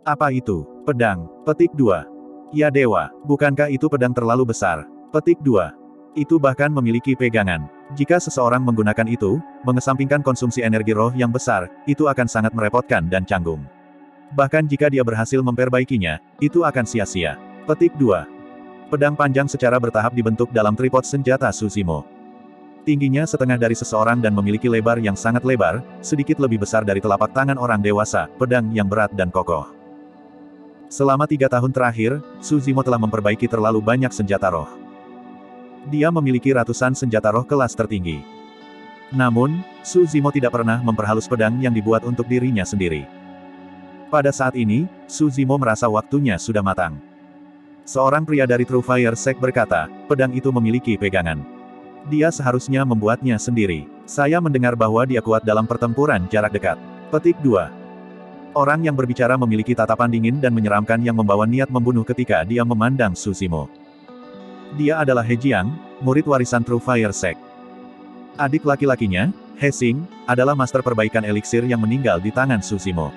Apa itu? Pedang. Petik 2. Ya dewa, bukankah itu pedang terlalu besar? Petik 2. Itu bahkan memiliki pegangan. Jika seseorang menggunakan itu, mengesampingkan konsumsi energi roh yang besar, itu akan sangat merepotkan dan canggung. Bahkan jika dia berhasil memperbaikinya, itu akan sia-sia. Petik 2. Pedang panjang secara bertahap dibentuk dalam tripod senjata Su Zimo. Tingginya setengah dari seseorang dan memiliki lebar yang sangat lebar, sedikit lebih besar dari telapak tangan orang dewasa, pedang yang berat dan kokoh. Selama 3 tahun terakhir, Su Zimo telah memperbaiki terlalu banyak senjata roh. Dia memiliki ratusan senjata roh kelas tertinggi. Namun, Su Zimo tidak pernah memperhalus pedang yang dibuat untuk dirinya sendiri. Pada saat ini, Su Zimo merasa waktunya sudah matang. Seorang pria dari True Fire Sect berkata, pedang itu memiliki pegangan. Dia seharusnya membuatnya sendiri. Saya mendengar bahwa dia kuat dalam pertempuran jarak dekat. Petik 2. Orang yang berbicara memiliki tatapan dingin dan menyeramkan yang membawa niat membunuh ketika dia memandang Su Zimo. Dia adalah He Jiang, murid warisan True Fire Sect. Adik laki-lakinya, He Xing, adalah master perbaikan eliksir yang meninggal di tangan Su Zimo.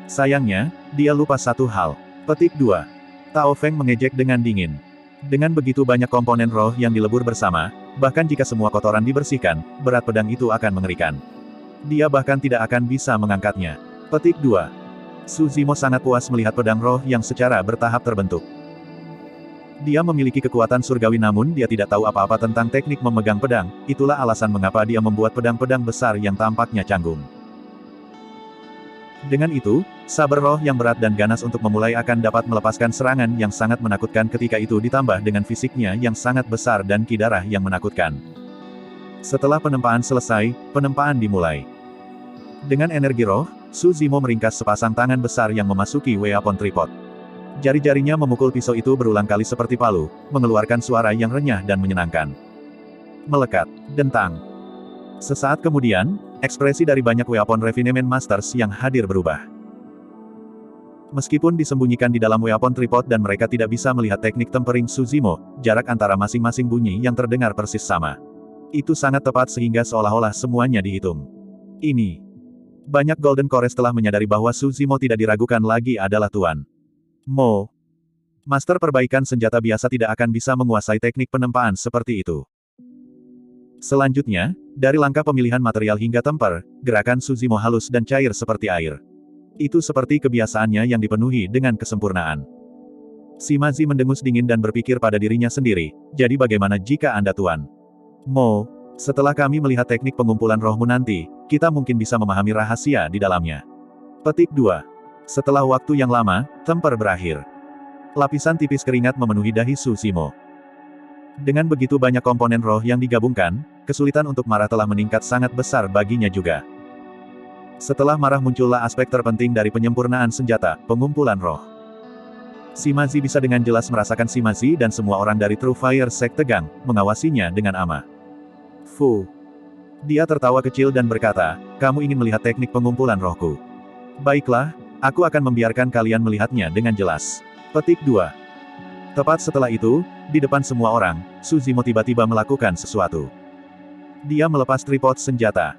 Sayangnya, dia lupa satu hal. Petik 2. Tao Feng mengejek dengan dingin. Dengan begitu banyak komponen roh yang dilebur bersama, bahkan jika semua kotoran dibersihkan, berat pedang itu akan mengerikan. Dia bahkan tidak akan bisa mengangkatnya. Petik 2. Suzimo sangat puas melihat pedang roh yang secara bertahap terbentuk. Dia memiliki kekuatan surgawi namun dia tidak tahu apa-apa tentang teknik memegang pedang, itulah alasan mengapa dia membuat pedang-pedang besar yang tampaknya canggung. Dengan itu, saber roh yang berat dan ganas untuk memulai akan dapat melepaskan serangan yang sangat menakutkan ketika itu ditambah dengan fisiknya yang sangat besar dan ki darah yang menakutkan. Setelah penempaan selesai, penempaan dimulai. Dengan energi roh, Suzimo meringkas sepasang tangan besar yang memasuki weapon tripod. Jari-jarinya memukul pisau itu berulang kali seperti palu, mengeluarkan suara yang renyah dan menyenangkan. Melekat, dentang. Sesaat kemudian, ekspresi dari banyak weapon refinement masters yang hadir berubah. Meskipun disembunyikan di dalam weapon tripod dan mereka tidak bisa melihat teknik tempering Suzimo, jarak antara masing-masing bunyi yang terdengar persis sama. Itu sangat tepat sehingga seolah-olah semuanya dihitung. Ini. Banyak Golden Cores telah menyadari bahwa Suzimo tidak diragukan lagi adalah Tuan Mo. Master perbaikan senjata biasa tidak akan bisa menguasai teknik penempaan seperti itu. Selanjutnya, dari langkah pemilihan material hingga temper, gerakan Suzimo halus dan cair seperti air. Itu seperti kebiasaannya yang dipenuhi dengan kesempurnaan. Shimazi mendengus dingin dan berpikir pada dirinya sendiri, jadi bagaimana jika Anda Tuan Mo? Setelah kami melihat teknik pengumpulan rohmu nanti, kita mungkin bisa memahami rahasia di dalamnya. Petik 2. Setelah waktu yang lama, temper berakhir. Lapisan tipis keringat memenuhi dahi Suzimo. Dengan begitu banyak komponen roh yang digabungkan, kesulitan untuk marah telah meningkat sangat besar baginya juga. Setelah marah muncullah aspek terpenting dari penyempurnaan senjata, pengumpulan roh. Shimazi bisa dengan jelas merasakan Shimazi dan semua orang dari True Fire Sect tegang, mengawasinya dengan ama. Fu. Dia tertawa kecil dan berkata, kamu ingin melihat teknik pengumpulan rohku. Baiklah, aku akan membiarkan kalian melihatnya dengan jelas. Petik 2. Tepat setelah itu, di depan semua orang, Suzimo tiba-tiba melakukan sesuatu. Dia melepas tripod senjata.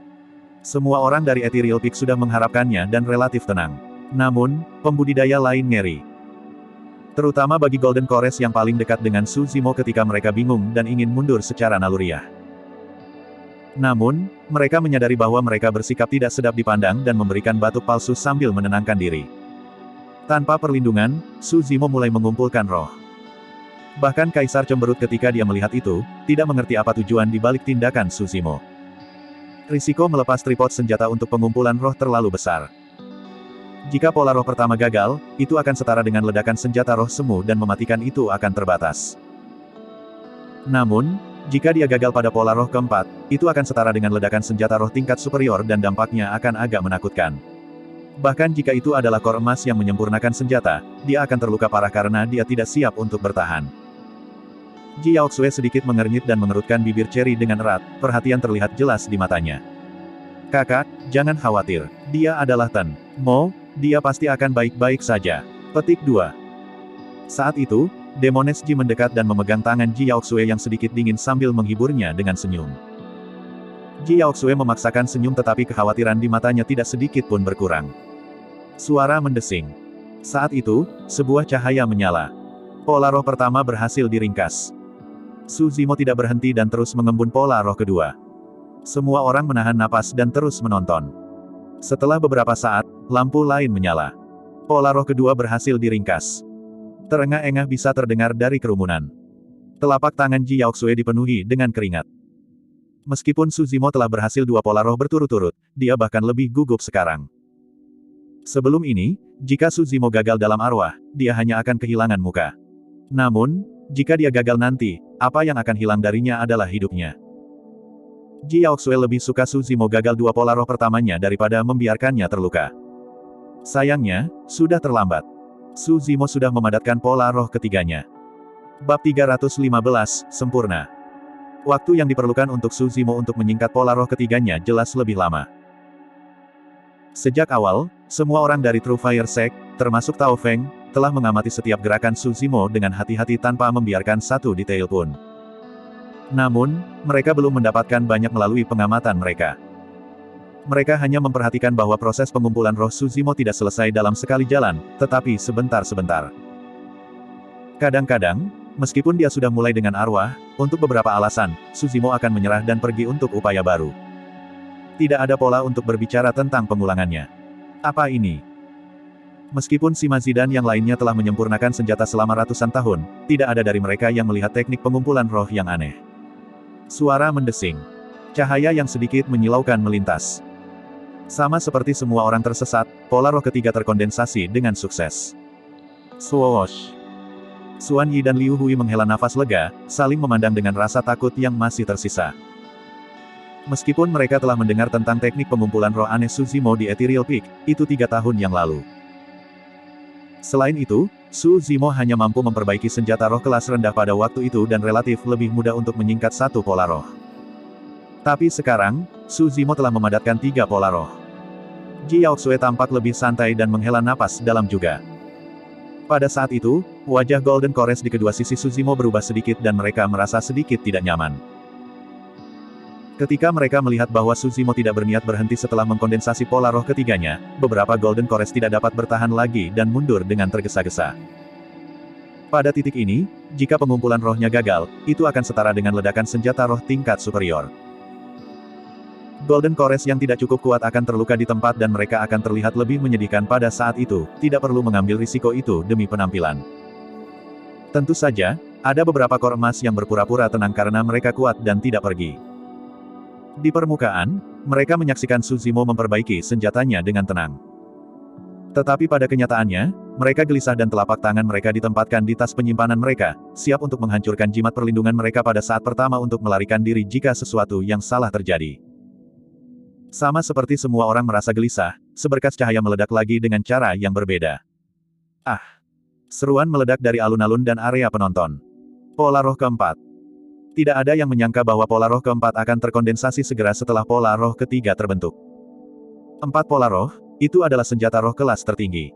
Semua orang dari Ethereal Peak sudah mengharapkannya dan relatif tenang. Namun, pembudidaya lain ngeri. Terutama bagi Golden Cores yang paling dekat dengan Suzimo ketika mereka bingung dan ingin mundur secara naluriah. Namun, mereka menyadari bahwa mereka bersikap tidak sedap dipandang dan memberikan batuk palsu sambil menenangkan diri. Tanpa perlindungan, Suzimo mulai mengumpulkan roh. Bahkan Kaisar cemberut ketika dia melihat itu, tidak mengerti apa tujuan di balik tindakan Suzimo. Risiko melepas tripod senjata untuk pengumpulan roh terlalu besar. Jika pola roh pertama gagal, itu akan setara dengan ledakan senjata roh semu dan mematikan itu akan terbatas. Namun, jika dia gagal pada pola roh keempat, itu akan setara dengan ledakan senjata roh tingkat superior dan dampaknya akan agak menakutkan. Bahkan jika itu adalah kor emas yang menyempurnakan senjata, dia akan terluka parah karena dia tidak siap untuk bertahan. Ji Yaoxue sedikit mengernyit dan mengerutkan bibir Cherry dengan erat, perhatian terlihat jelas di matanya. Kakak, jangan khawatir, dia adalah Ten Mo, dia pasti akan baik-baik saja. Petik 2. Saat itu, Demones Ji mendekat dan memegang tangan Ji Yaoxue yang sedikit dingin sambil menghiburnya dengan senyum. Ji Yaoxue memaksakan senyum tetapi kekhawatiran di matanya tidak sedikit pun berkurang. Suara mendesing. Saat itu, sebuah cahaya menyala. Pola roh pertama berhasil diringkas. Suzimo tidak berhenti dan terus mengembun pola roh kedua. Semua orang menahan napas dan terus menonton. Setelah beberapa saat, lampu lain menyala. Pola roh kedua berhasil diringkas. Terengah-engah bisa terdengar dari kerumunan. Telapak tangan Ji Yaoxue dipenuhi dengan keringat. Meskipun Suzimo telah berhasil 2 pola roh berturut-turut, dia bahkan lebih gugup sekarang. Sebelum ini, jika Suzimo gagal dalam arwah, dia hanya akan kehilangan muka. Namun, jika dia gagal nanti, apa yang akan hilang darinya adalah hidupnya. Ji Yaoxue lebih suka Suzimo gagal 2 pola roh pertamanya daripada membiarkannya terluka. Sayangnya, sudah terlambat. Suzimo sudah memadatkan pola roh ketiganya. Bab 315, sempurna. Waktu yang diperlukan untuk Suzimo untuk menyingkat pola roh ketiganya jelas lebih lama. Sejak awal, semua orang dari True Fire Sect, termasuk Tao Feng, telah mengamati setiap gerakan Suzimo dengan hati-hati tanpa membiarkan satu detail pun. Namun, mereka belum mendapatkan banyak melalui pengamatan mereka. Mereka hanya memperhatikan bahwa proses pengumpulan roh Suzimo tidak selesai dalam sekali jalan, tetapi sebentar-sebentar. Kadang-kadang, meskipun dia sudah mulai dengan arwah, untuk beberapa alasan, Suzimo akan menyerah dan pergi untuk upaya baru. Tidak ada pola untuk berbicara tentang pengulangannya. Apa ini? Meskipun Sima Zidan yang lainnya telah menyempurnakan senjata selama ratusan tahun, tidak ada dari mereka yang melihat teknik pengumpulan roh yang aneh. Suara mendesing. Cahaya yang sedikit menyilaukan melintas. Sama seperti semua orang tersesat, pola roh ketiga terkondensasi dengan sukses. Swoosh. Xuan Yi dan Liu Hui menghela nafas lega, saling memandang dengan rasa takut yang masih tersisa. Meskipun mereka telah mendengar tentang teknik pengumpulan roh aneh Su Zimo di Ethereal Peak, itu 3 tahun yang lalu. Selain itu, Su Zimo hanya mampu memperbaiki senjata roh kelas rendah pada waktu itu dan relatif lebih mudah untuk menyingkat satu pola roh. Tapi sekarang, Su Zimo telah memadatkan 3 pola roh. Ji Yaoxue tampak lebih santai dan menghela napas dalam juga. Pada saat itu, wajah Golden Kores di kedua sisi Su Zimo berubah sedikit dan mereka merasa sedikit tidak nyaman. Ketika mereka melihat bahwa Su Zimo tidak berniat berhenti setelah mengkondensasi pola roh ketiganya, beberapa Golden Kores tidak dapat bertahan lagi dan mundur dengan tergesa-gesa. Pada titik ini, jika pengumpulan rohnya gagal, itu akan setara dengan ledakan senjata roh tingkat superior. Golden Kores yang tidak cukup kuat akan terluka di tempat dan mereka akan terlihat lebih menyedihkan pada saat itu, tidak perlu mengambil risiko itu demi penampilan. Tentu saja, ada beberapa kor emas yang berpura-pura tenang karena mereka kuat dan tidak pergi. Di permukaan, mereka menyaksikan Su Zimo memperbaiki senjatanya dengan tenang. Tetapi pada kenyataannya, mereka gelisah dan telapak tangan mereka ditempatkan di tas penyimpanan mereka, siap untuk menghancurkan jimat perlindungan mereka pada saat pertama untuk melarikan diri jika sesuatu yang salah terjadi. Sama seperti semua orang merasa gelisah, seberkas cahaya meledak lagi dengan cara yang berbeda. Ah! Seruan meledak dari alun-alun dan area penonton. Pola roh keempat. Tidak ada yang menyangka bahwa pola roh keempat akan terkondensasi segera setelah pola roh ketiga terbentuk. 4 pola roh, itu adalah senjata roh kelas tertinggi.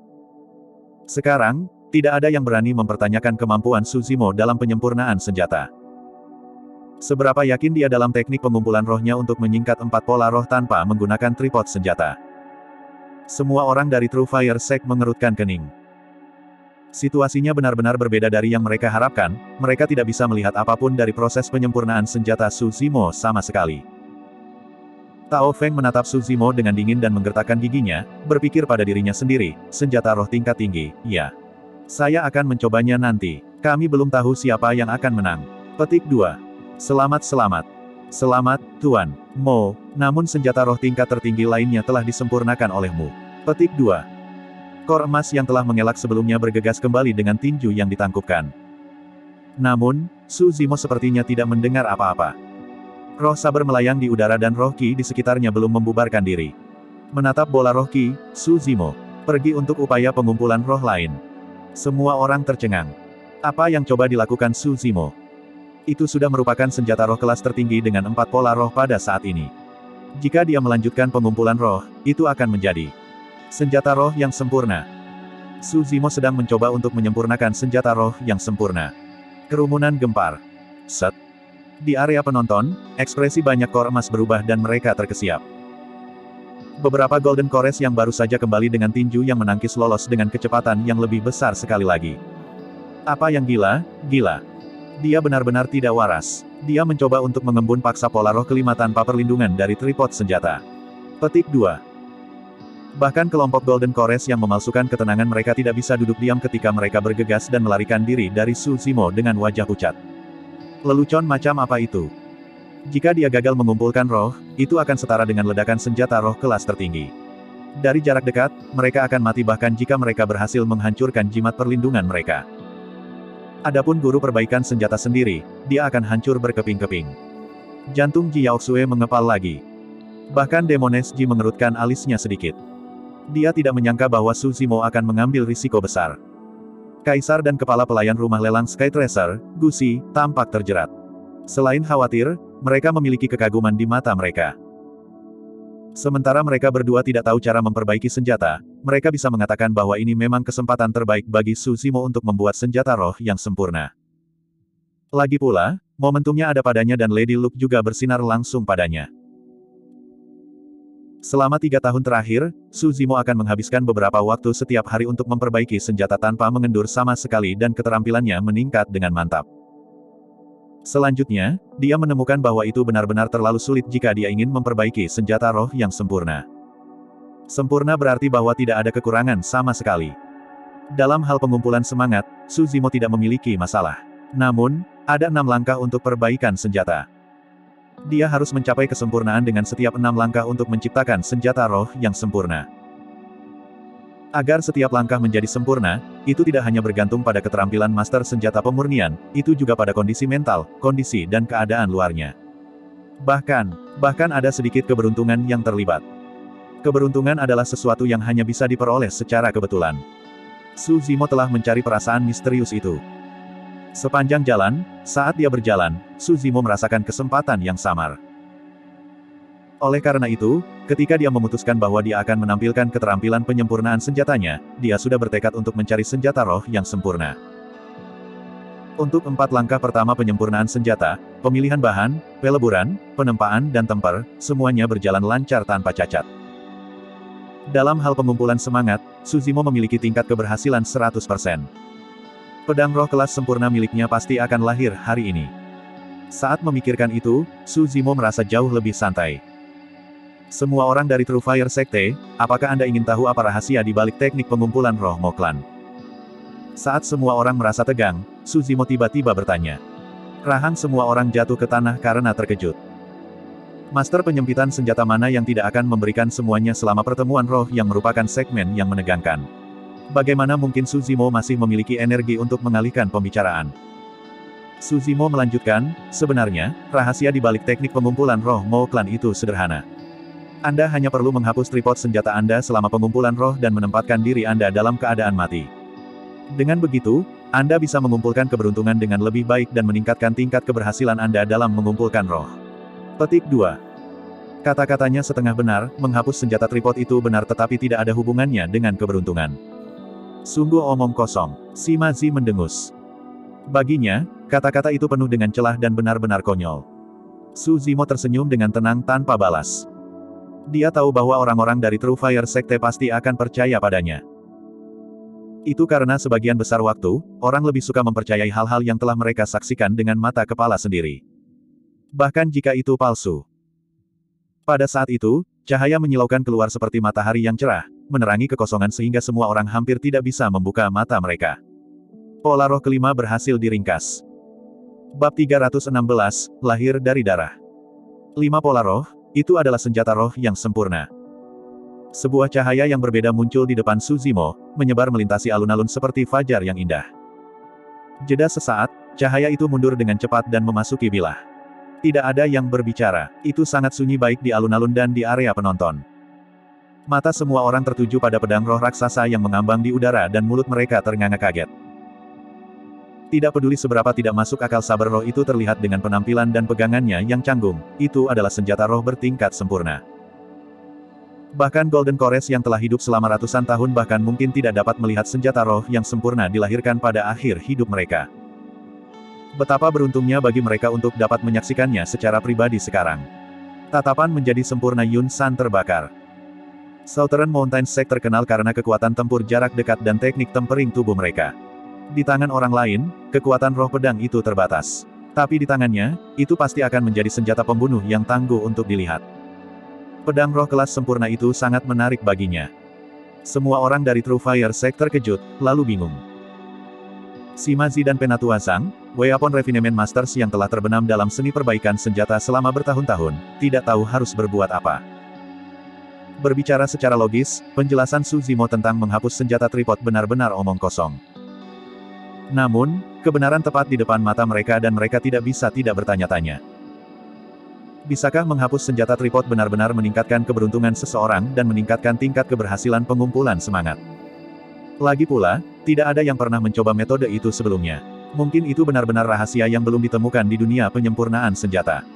Sekarang, tidak ada yang berani mempertanyakan kemampuan Su Zimo dalam penyempurnaan senjata. Seberapa yakin dia dalam teknik pengumpulan rohnya untuk menyingkat 4 pola roh tanpa menggunakan tripod senjata. Semua orang dari True Fire Sect mengerutkan kening. Situasinya benar-benar berbeda dari yang mereka harapkan, mereka tidak bisa melihat apapun dari proses penyempurnaan senjata Su Zimo sama sekali. Tao Feng menatap Su Zimo dengan dingin dan menggertakkan giginya, berpikir pada dirinya sendiri, senjata roh tingkat tinggi, ya. Saya akan mencobanya nanti. Kami belum tahu siapa yang akan menang. Petik 2. Selamat. Selamat, Tuan Mo, namun senjata roh tingkat tertinggi lainnya telah disempurnakan olehmu. Petik 2. Kor emas yang telah mengelak sebelumnya bergegas kembali dengan tinju yang ditangkupkan. Namun, Su Zimo sepertinya tidak mendengar apa-apa. Roh saber melayang di udara dan roh ki di sekitarnya belum membubarkan diri. Menatap bola roh ki, Su Zimo pergi untuk upaya pengumpulan roh lain. Semua orang tercengang. Apa yang coba dilakukan Su Zimo? Itu sudah merupakan senjata roh kelas tertinggi dengan 4 pola roh pada saat ini. Jika dia melanjutkan pengumpulan roh, itu akan menjadi senjata roh yang sempurna. Su Zimo sedang mencoba untuk menyempurnakan senjata roh yang sempurna. Kerumunan gempar. Set. Di area penonton, ekspresi banyak kor emas berubah dan mereka terkesiap. Beberapa Golden Kores yang baru saja kembali dengan tinju yang menangkis lolos dengan kecepatan yang lebih besar sekali lagi. Apa yang gila? Gila. Dia benar-benar tidak waras. Dia mencoba untuk mengembun paksa pola roh kelima tanpa perlindungan dari tripod senjata. Petik 2. Bahkan kelompok Golden Kores yang memalsukan ketenangan mereka tidak bisa duduk diam ketika mereka bergegas dan melarikan diri dari Su Zimo dengan wajah pucat. Lelucon macam apa itu? Jika dia gagal mengumpulkan roh, itu akan setara dengan ledakan senjata roh kelas tertinggi. Dari jarak dekat, mereka akan mati bahkan jika mereka berhasil menghancurkan jimat perlindungan mereka. Adapun guru perbaikan senjata sendiri, dia akan hancur berkeping-keping. Jantung Ji Yaoxue mengepal lagi. Bahkan Demones Ji mengerutkan alisnya sedikit. Dia tidak menyangka bahwa Su Zimo akan mengambil risiko besar. Kaisar dan kepala pelayan rumah lelang Sky Tracer, Gu Si, tampak terjerat. Selain khawatir, mereka memiliki kekaguman di mata mereka. Sementara mereka berdua tidak tahu cara memperbaiki senjata, mereka bisa mengatakan bahwa ini memang kesempatan terbaik bagi Su Zimo untuk membuat senjata roh yang sempurna. Lagi pula, momentumnya ada padanya dan Lady Luke juga bersinar langsung padanya. Selama 3 tahun terakhir, Su Zimo akan menghabiskan beberapa waktu setiap hari untuk memperbaiki senjata tanpa mengendur sama sekali dan keterampilannya meningkat dengan mantap. Selanjutnya, dia menemukan bahwa itu benar-benar terlalu sulit jika dia ingin memperbaiki senjata roh yang sempurna. Sempurna berarti bahwa tidak ada kekurangan sama sekali. Dalam hal pengumpulan semangat, Su Zimo tidak memiliki masalah. Namun, ada 6 langkah untuk perbaikan senjata. Dia harus mencapai kesempurnaan dengan setiap 6 langkah untuk menciptakan senjata roh yang sempurna. Agar setiap langkah menjadi sempurna, itu tidak hanya bergantung pada keterampilan master senjata pemurnian, itu juga pada kondisi mental, kondisi dan keadaan luarnya. Bahkan ada sedikit keberuntungan yang terlibat. Keberuntungan adalah sesuatu yang hanya bisa diperoleh secara kebetulan. Su Zimo telah mencari perasaan misterius itu. Sepanjang jalan, saat dia berjalan, Su Zimo merasakan kesempatan yang samar. Oleh karena itu, ketika dia memutuskan bahwa dia akan menampilkan keterampilan penyempurnaan senjatanya, dia sudah bertekad untuk mencari senjata roh yang sempurna. Untuk 4 langkah pertama penyempurnaan senjata, pemilihan bahan, peleburan, penempaan dan temper, semuanya berjalan lancar tanpa cacat. Dalam hal pengumpulan semangat, Su Zimo memiliki tingkat keberhasilan 100%. Pedang roh kelas sempurna miliknya pasti akan lahir hari ini. Saat memikirkan itu, Su Zimo merasa jauh lebih santai. Semua orang dari True Fire Sekte, apakah Anda ingin tahu apa rahasia di balik teknik pengumpulan roh Mo Clan? Saat semua orang merasa tegang, Su Zimo tiba-tiba bertanya. Rahang semua orang jatuh ke tanah karena terkejut. Master penyempitan senjata mana yang tidak akan memberikan semuanya selama pertemuan roh yang merupakan segmen yang menegangkan? Bagaimana mungkin Su Zimo masih memiliki energi untuk mengalihkan pembicaraan? Su Zimo melanjutkan, sebenarnya, rahasia di balik teknik pengumpulan roh Mo Clan itu sederhana. Anda hanya perlu menghapus tripod senjata Anda selama pengumpulan roh dan menempatkan diri Anda dalam keadaan mati. Dengan begitu, Anda bisa mengumpulkan keberuntungan dengan lebih baik dan meningkatkan tingkat keberhasilan Anda dalam mengumpulkan roh. Petik 2. Kata-katanya setengah benar, menghapus senjata tripod itu benar tetapi tidak ada hubungannya dengan keberuntungan. Sungguh omong kosong. Sima Zi mendengus. Baginya, kata-kata itu penuh dengan celah dan benar-benar konyol. Su Zimo tersenyum dengan tenang tanpa balas. Dia tahu bahwa orang-orang dari True Fire Sekte pasti akan percaya padanya. Itu karena sebagian besar waktu, orang lebih suka mempercayai hal-hal yang telah mereka saksikan dengan mata kepala sendiri. Bahkan jika itu palsu. Pada saat itu, cahaya menyilaukan keluar seperti matahari yang cerah, menerangi kekosongan sehingga semua orang hampir tidak bisa membuka mata mereka. Pola roh kelima berhasil diringkas. Bab 316, lahir dari darah. 5 pola roh, itu adalah senjata roh yang sempurna. Sebuah cahaya yang berbeda muncul di depan Su Zimo, menyebar melintasi alun-alun seperti fajar yang indah. Jeda sesaat, cahaya itu mundur dengan cepat dan memasuki bilah. Tidak ada yang berbicara, itu sangat sunyi baik di alun-alun dan di area penonton. Mata semua orang tertuju pada pedang roh raksasa yang mengambang di udara dan mulut mereka ternganga kaget. Tidak peduli seberapa tidak masuk akal saber roh itu terlihat dengan penampilan dan pegangannya yang canggung, itu adalah senjata roh bertingkat sempurna. Bahkan Golden Kores yang telah hidup selama ratusan tahun bahkan mungkin tidak dapat melihat senjata roh yang sempurna dilahirkan pada akhir hidup mereka. Betapa beruntungnya bagi mereka untuk dapat menyaksikannya secara pribadi sekarang. Tatapan menjadi sempurna Yun San terbakar. Southern Mountain Sect terkenal karena kekuatan tempur jarak dekat dan teknik tempering tubuh mereka. Di tangan orang lain, kekuatan roh pedang itu terbatas. Tapi di tangannya, itu pasti akan menjadi senjata pembunuh yang tangguh untuk dilihat. Pedang roh kelas sempurna itu sangat menarik baginya. Semua orang dari True Fire Sect terkejut, lalu bingung. Sima Zi dan Penatua Zhang, Weapon Refinement Masters yang telah terbenam dalam seni perbaikan senjata selama bertahun-tahun, tidak tahu harus berbuat apa. Berbicara secara logis, penjelasan Su Zimo tentang menghapus senjata tripod benar-benar omong kosong. Namun, kebenaran tepat di depan mata mereka dan mereka tidak bisa tidak bertanya-tanya. Bisakah menghapus senjata tripod benar-benar meningkatkan keberuntungan seseorang dan meningkatkan tingkat keberhasilan pengumpulan semangat? Lagi pula, tidak ada yang pernah mencoba metode itu sebelumnya. Mungkin itu benar-benar rahasia yang belum ditemukan di dunia penyempurnaan senjata.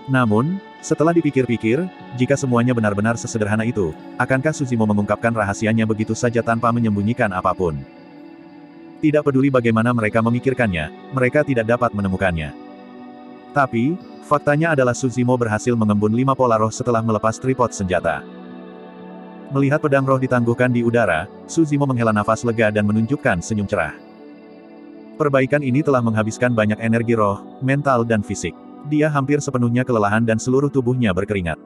Namun, setelah dipikir-pikir, jika semuanya benar-benar sesederhana itu, akankah Su Zimo mengungkapkan rahasianya begitu saja tanpa menyembunyikan apapun? Tidak peduli bagaimana mereka memikirkannya, mereka tidak dapat menemukannya. Tapi, faktanya adalah Su Zimo berhasil mengembun 5 pola roh setelah melepas tripod senjata. Melihat pedang roh ditangguhkan di udara, Su Zimo menghela nafas lega dan menunjukkan senyum cerah. Perbaikan ini telah menghabiskan banyak energi roh, mental dan fisik. Dia hampir sepenuhnya kelelahan dan seluruh tubuhnya berkeringat.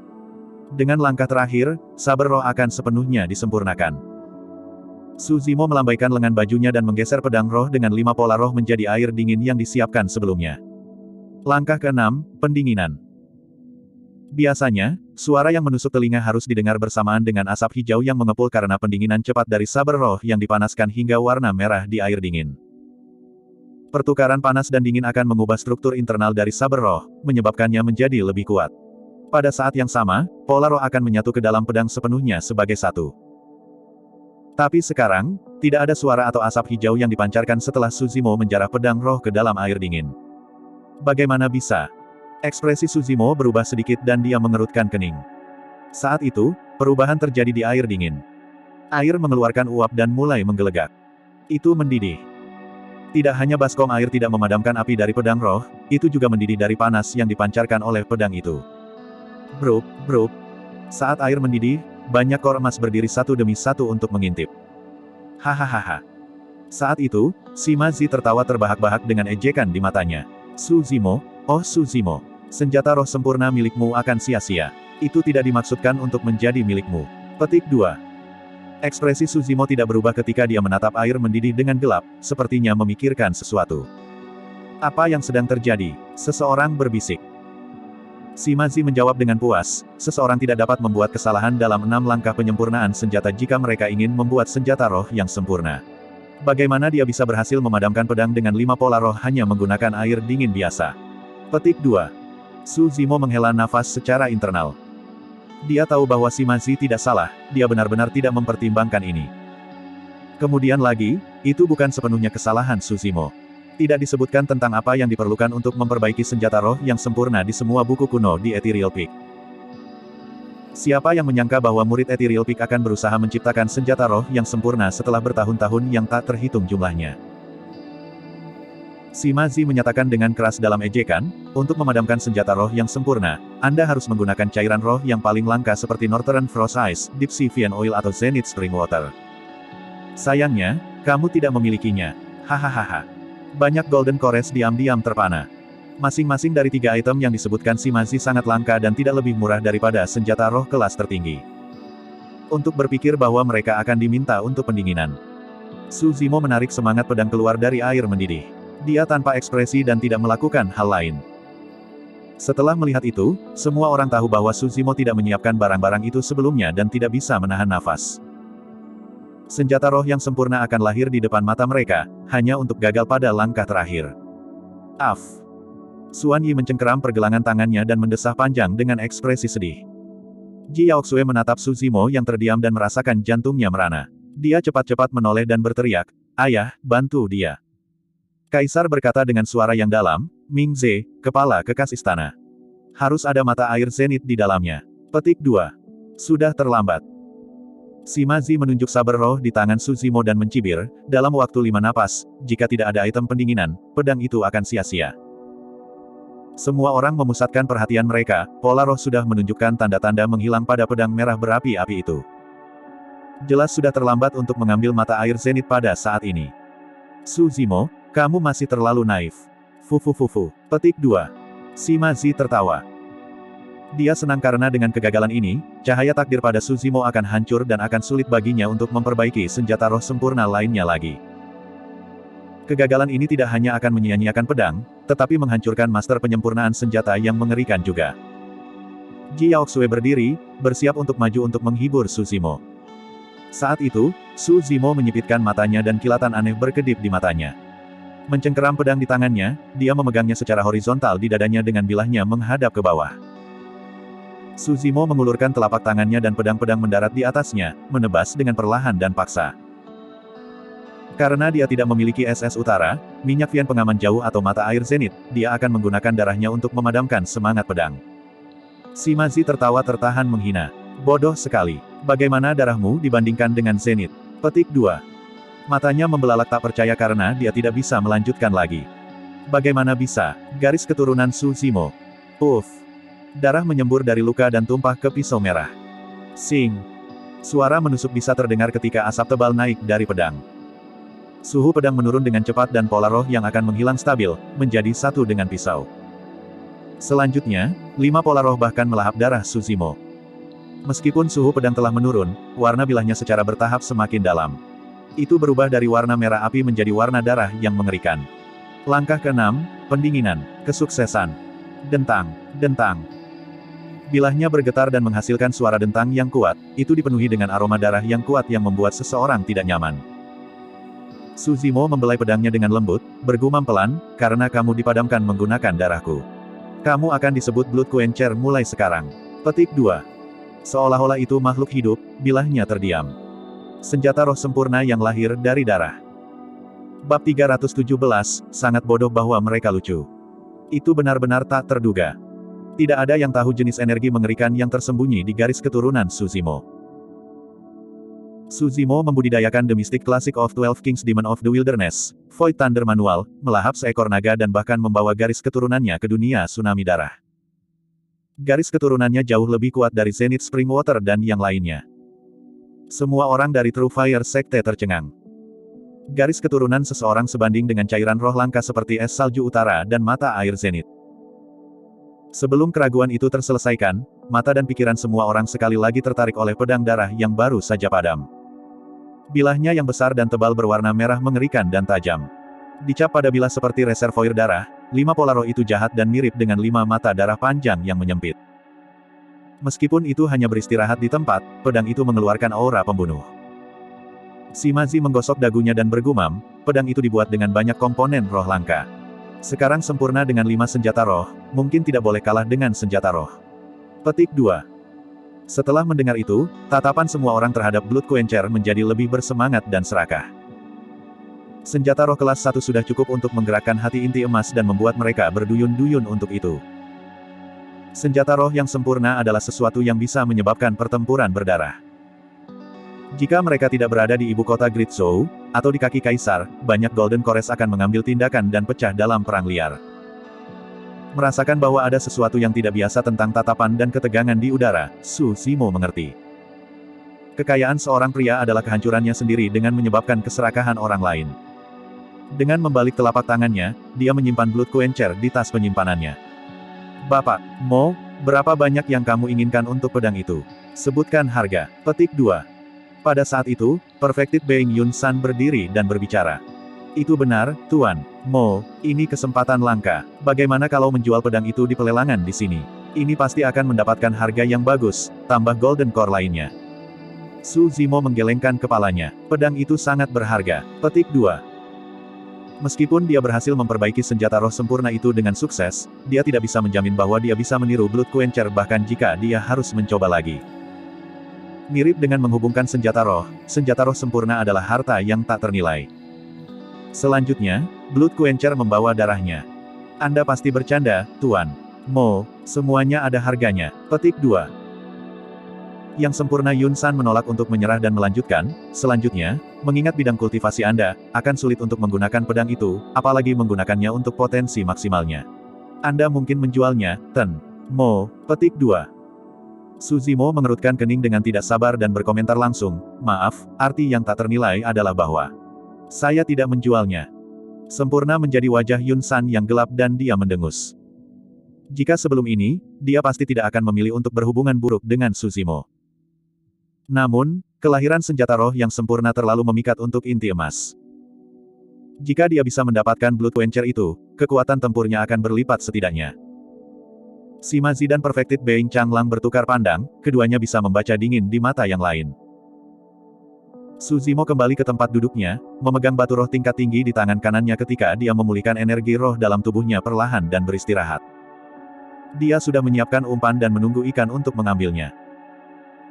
Dengan langkah terakhir, saber roh akan sepenuhnya disempurnakan. Su Zimo melambaikan lengan bajunya dan menggeser pedang roh dengan 5 pola roh menjadi air dingin yang disiapkan sebelumnya. Langkah ke-6, pendinginan. Biasanya, suara yang menusuk telinga harus didengar bersamaan dengan asap hijau yang mengepul karena pendinginan cepat dari saber roh yang dipanaskan hingga warna merah di air dingin. Pertukaran panas dan dingin akan mengubah struktur internal dari saber roh, menyebabkannya menjadi lebih kuat. Pada saat yang sama, pola roh akan menyatu ke dalam pedang sepenuhnya sebagai satu. Tapi sekarang, tidak ada suara atau asap hijau yang dipancarkan setelah Su Zimo menjarah pedang roh ke dalam air dingin. Bagaimana bisa? Ekspresi Su Zimo berubah sedikit dan dia mengerutkan kening. Saat itu, perubahan terjadi di air dingin. Air mengeluarkan uap dan mulai menggelegak. Itu mendidih. Tidak hanya baskom air tidak memadamkan api dari pedang roh, itu juga mendidih dari panas yang dipancarkan oleh pedang itu. Brup, brup. Saat air mendidih, banyak kor emas berdiri satu demi satu untuk mengintip. Hahaha. Saat itu, Sima Zi tertawa terbahak-bahak dengan ejekan di matanya. Su Zimo, oh Su Zimo, senjata roh sempurna milikmu akan sia-sia. Itu tidak dimaksudkan untuk menjadi milikmu. Petik 2. Ekspresi Su Zimo tidak berubah ketika dia menatap air mendidih dengan gelap, sepertinya memikirkan sesuatu. Apa yang sedang terjadi? Seseorang berbisik. Sima Zi menjawab dengan puas, seseorang tidak dapat membuat kesalahan dalam 6 langkah penyempurnaan senjata jika mereka ingin membuat senjata roh yang sempurna. Bagaimana dia bisa berhasil memadamkan pedang dengan 5 pola roh hanya menggunakan air dingin biasa? Petik 2. Su Zimo menghela nafas secara internal. Dia tahu bahwa Sima Zi tidak salah, dia benar-benar tidak mempertimbangkan ini. Kemudian lagi, itu bukan sepenuhnya kesalahan Su Zimo. Tidak disebutkan tentang apa yang diperlukan untuk memperbaiki senjata roh yang sempurna di semua buku kuno di Ethereal Peak. Siapa yang menyangka bahwa murid Ethereal Peak akan berusaha menciptakan senjata roh yang sempurna setelah bertahun-tahun yang tak terhitung jumlahnya? Sima Zi menyatakan dengan keras dalam ejekan, untuk memadamkan senjata roh yang sempurna, Anda harus menggunakan cairan roh yang paling langka seperti Northern Frost Ice, Deep Sea Vein Oil atau Zenith Spring Water. Sayangnya, kamu tidak memilikinya. Hahaha. Banyak Golden Cores diam-diam terpana. Masing-masing dari 3 item yang disebutkan Sima Zi sangat langka dan tidak lebih murah daripada senjata roh kelas tertinggi. Untuk berpikir bahwa mereka akan diminta untuk pendinginan. Su Zimo menarik semangat pedang keluar dari air mendidih. Dia tanpa ekspresi dan tidak melakukan hal lain. Setelah melihat itu, semua orang tahu bahwa Su Zimo tidak menyiapkan barang-barang itu sebelumnya dan tidak bisa menahan nafas. Senjata roh yang sempurna akan lahir di depan mata mereka, hanya untuk gagal pada langkah terakhir. Af. Xuan Yi mencengkeram pergelangan tangannya dan mendesah panjang dengan ekspresi sedih. Ji Yaoxue menatap Su Zimo yang terdiam dan merasakan jantungnya merana. Dia cepat-cepat menoleh dan berteriak, "Ayah, bantu dia." Kaisar berkata dengan suara yang dalam, "Ming Ze, kepala kekas istana. Harus ada mata air zenith di dalamnya." Petik 2. Sudah terlambat. Sima Zi menunjuk saber roh di tangan Su Zimo dan mencibir, dalam waktu 5 napas, jika tidak ada item pendinginan, pedang itu akan sia-sia. Semua orang memusatkan perhatian mereka, pola roh sudah menunjukkan tanda-tanda menghilang pada pedang merah berapi-api itu. Jelas sudah terlambat untuk mengambil mata air zenith pada saat ini. Su Zimo, kamu masih terlalu naif. Fufufufu. Petik 2. Sima Zi tertawa. Dia senang karena dengan kegagalan ini, cahaya takdir pada Su Zimo akan hancur dan akan sulit baginya untuk memperbaiki senjata roh sempurna lainnya lagi. Kegagalan ini tidak hanya akan menyia-nyiakan pedang, tetapi menghancurkan master penyempurnaan senjata yang mengerikan juga. Ji Yaoxue berdiri, bersiap untuk maju untuk menghibur Su Zimo. Saat itu, Su Zimo menyipitkan matanya dan kilatan aneh berkedip di matanya. Mencengkeram pedang di tangannya, dia memegangnya secara horizontal di dadanya dengan bilahnya menghadap ke bawah. Su Zimo mengulurkan telapak tangannya dan pedang-pedang mendarat di atasnya, menebas dengan perlahan dan paksa. Karena dia tidak memiliki SS Utara, minyak Vian pengaman jauh atau mata air zenith, dia akan menggunakan darahnya untuk memadamkan semangat pedang. Sima Zi tertawa tertahan menghina. Bodoh sekali. Bagaimana darahmu dibandingkan dengan zenith? Petik 2. Matanya membelalak tak percaya karena dia tidak bisa melanjutkan lagi. Bagaimana bisa? Garis keturunan Su Zimo. Uff. Darah menyembur dari luka dan tumpah ke pisau merah. Sing. Suara menusuk bisa terdengar ketika asap tebal naik dari pedang. Suhu pedang menurun dengan cepat dan pola roh yang akan menghilang stabil, menjadi satu dengan pisau. Selanjutnya, 5 pola roh bahkan melahap darah Su Zimo. Meskipun suhu pedang telah menurun, warna bilahnya secara bertahap semakin dalam. Itu berubah dari warna merah api menjadi warna darah yang mengerikan. Langkah ke-6, pendinginan, kesuksesan. Dentang, dentang. Bilahnya bergetar dan menghasilkan suara dentang yang kuat, itu dipenuhi dengan aroma darah yang kuat yang membuat seseorang tidak nyaman. Su Zimo membelai pedangnya dengan lembut, bergumam pelan, karena kamu dipadamkan menggunakan darahku. Kamu akan disebut Blood Quencher mulai sekarang. Petik 2. Seolah-olah itu makhluk hidup, bilahnya terdiam. Senjata roh sempurna yang lahir dari darah. Bab 317, sangat bodoh bahwa mereka lucu. Itu benar-benar tak terduga. Tidak ada yang tahu jenis energi mengerikan yang tersembunyi di garis keturunan Su Zimo. Su Zimo membudidayakan The Mystic Classic of 12 Kings Demon of the Wilderness, Void Thunder Manual, melahap seekor naga dan bahkan membawa garis keturunannya ke dunia tsunami darah. Garis keturunannya jauh lebih kuat dari Zenith Spring Water dan yang lainnya. Semua orang dari True Fire Sekte tercengang. Garis keturunan seseorang sebanding dengan cairan roh langka seperti es salju utara dan mata air Zenith. Sebelum keraguan itu terselesaikan, mata dan pikiran semua orang sekali lagi tertarik oleh pedang darah yang baru saja padam. Bilahnya yang besar dan tebal berwarna merah mengerikan dan tajam. Dicap pada bilah seperti reservoir darah, 5 pola roh itu jahat dan mirip dengan 5 mata darah panjang yang menyempit. Meskipun itu hanya beristirahat di tempat, pedang itu mengeluarkan aura pembunuh. Shimazi menggosok dagunya dan bergumam, pedang itu dibuat dengan banyak komponen roh langka. Sekarang sempurna dengan 5 senjata roh, mungkin tidak boleh kalah dengan senjata roh. Petik 2. Setelah mendengar itu, tatapan semua orang terhadap Blood Quencher menjadi lebih bersemangat dan serakah. Senjata roh kelas 1 sudah cukup untuk menggerakkan hati inti emas dan membuat mereka berduyun-duyun untuk itu. Senjata roh yang sempurna adalah sesuatu yang bisa menyebabkan pertempuran berdarah. Jika mereka tidak berada di ibu kota Great Zhou, atau di kaki kaisar, banyak Golden Kores akan mengambil tindakan dan pecah dalam perang liar. Merasakan bahwa ada sesuatu yang tidak biasa tentang tatapan dan ketegangan di udara, Su Zimo mengerti. Kekayaan seorang pria adalah kehancurannya sendiri dengan menyebabkan keserakahan orang lain. Dengan membalik telapak tangannya, dia menyimpan Blood Quencher di tas penyimpanannya. Bapak, Mo, berapa banyak yang kamu inginkan untuk pedang itu? Sebutkan harga. Petik 2. Pada saat itu, Perfected Being Yun San berdiri dan berbicara. Itu benar, Tuan Mo, ini kesempatan langka. Bagaimana kalau menjual pedang itu di pelelangan di sini? Ini pasti akan mendapatkan harga yang bagus, tambah Golden Core lainnya. Su Zimo menggelengkan kepalanya. Pedang itu sangat berharga. Petik 2. Meskipun dia berhasil memperbaiki senjata roh sempurna itu dengan sukses, dia tidak bisa menjamin bahwa dia bisa meniru Blood Quencher bahkan jika dia harus mencoba lagi. Mirip dengan menghubungkan senjata roh sempurna adalah harta yang tak ternilai. Selanjutnya, Blood Quencher membawa darahnya. Anda pasti bercanda, Tuan Mo, semuanya ada harganya. Petik 2. Yang sempurna Yun San menolak untuk menyerah dan melanjutkan, selanjutnya, mengingat bidang kultivasi Anda, akan sulit untuk menggunakan pedang itu, apalagi menggunakannya untuk potensi maksimalnya. Anda mungkin menjualnya, Ten Mo. Petik 2. Su Zimo mengerutkan kening dengan tidak sabar dan berkomentar langsung, maaf, arti yang tak ternilai adalah bahwa saya tidak menjualnya. Sempurna menjadi wajah Yun San yang gelap dan dia mendengus. Jika sebelum ini, dia pasti tidak akan memilih untuk berhubungan buruk dengan Su Zimo. Namun, kelahiran senjata roh yang sempurna terlalu memikat untuk inti emas. Jika dia bisa mendapatkan Blood Quencher itu, kekuatan tempurnya akan berlipat setidaknya. Shimazi dan Perfected Being Changlang bertukar pandang, keduanya bisa membaca dingin di mata yang lain. Su Zimo kembali ke tempat duduknya, memegang batu roh tingkat tinggi di tangan kanannya ketika dia memulihkan energi roh dalam tubuhnya perlahan dan beristirahat. Dia sudah menyiapkan umpan dan menunggu ikan untuk mengambilnya.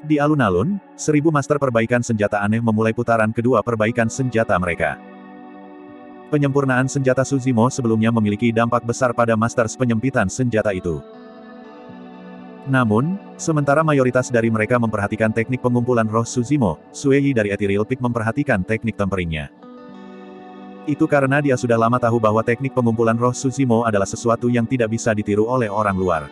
Di alun-alun, 1000 master perbaikan senjata aneh memulai putaran kedua perbaikan senjata mereka. Penyempurnaan senjata Su Zimo sebelumnya memiliki dampak besar pada masters penyempitan senjata itu. Namun, sementara mayoritas dari mereka memperhatikan teknik pengumpulan roh Su Zimo, Sueyi dari Ethereal Peak memperhatikan teknik temperingnya. Itu karena dia sudah lama tahu bahwa teknik pengumpulan roh Su Zimo adalah sesuatu yang tidak bisa ditiru oleh orang luar.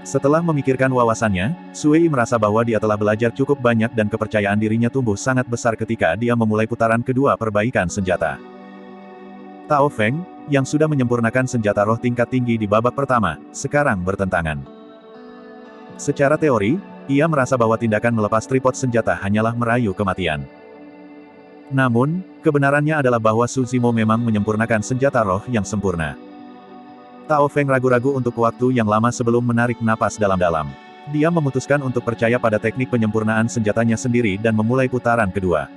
Setelah memikirkan wawasannya, Sueyi merasa bahwa dia telah belajar cukup banyak dan kepercayaan dirinya tumbuh sangat besar ketika dia memulai putaran kedua perbaikan senjata. Tao Feng, yang sudah menyempurnakan senjata roh tingkat tinggi di babak pertama, sekarang bertentangan. Secara teori, ia merasa bahwa tindakan melepas tripod senjata hanyalah merayu kematian. Namun, kebenarannya adalah bahwa Su Zimo memang menyempurnakan senjata roh yang sempurna. Tao Feng ragu-ragu untuk waktu yang lama sebelum menarik napas dalam-dalam. Dia memutuskan untuk percaya pada teknik penyempurnaan senjatanya sendiri dan memulai putaran kedua.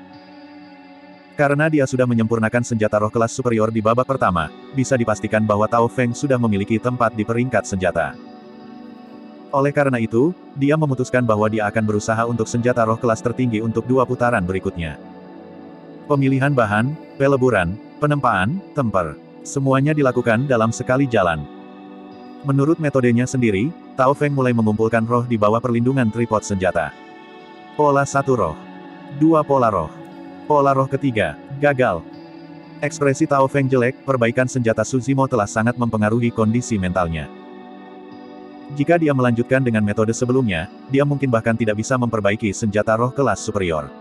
Karena dia sudah menyempurnakan senjata roh kelas superior di babak pertama, bisa dipastikan bahwa Tao Feng sudah memiliki tempat di peringkat senjata. Oleh karena itu, dia memutuskan bahwa dia akan berusaha untuk senjata roh kelas tertinggi untuk 2 putaran berikutnya. Pemilihan bahan, peleburan, penempaan, temper. Semuanya dilakukan dalam sekali jalan. Menurut metodenya sendiri, Tao Feng mulai mengumpulkan roh di bawah perlindungan tripod senjata. Pola 1 roh. 2 pola roh. Pola roh ketiga, gagal. Ekspresi Tao Feng jelek, perbaikan senjata Su Zimo telah sangat mempengaruhi kondisi mentalnya. Jika dia melanjutkan dengan metode sebelumnya, dia mungkin bahkan tidak bisa memperbaiki senjata roh kelas superior.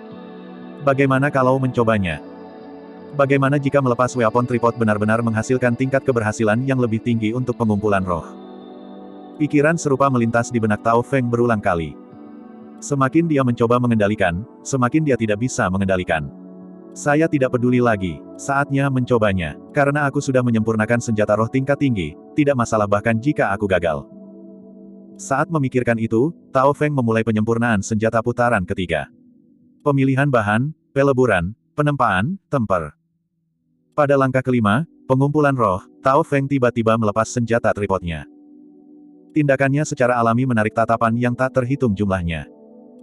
Bagaimana kalau mencobanya? Bagaimana jika melepas weapon tripod benar-benar menghasilkan tingkat keberhasilan yang lebih tinggi untuk pengumpulan roh? Pikiran serupa melintas di benak Tao Feng berulang kali. Semakin dia mencoba mengendalikan, semakin dia tidak bisa mengendalikan. Saya tidak peduli lagi, saatnya mencobanya. Karena aku sudah menyempurnakan senjata roh tingkat tinggi, tidak masalah bahkan jika aku gagal. Saat memikirkan itu, Tao Feng memulai penyempurnaan senjata putaran ketiga. Pemilihan bahan, peleburan, penempaan, temper. Pada langkah kelima, pengumpulan roh, Tao Feng tiba-tiba melepas senjata tripodnya. Tindakannya secara alami menarik tatapan yang tak terhitung jumlahnya.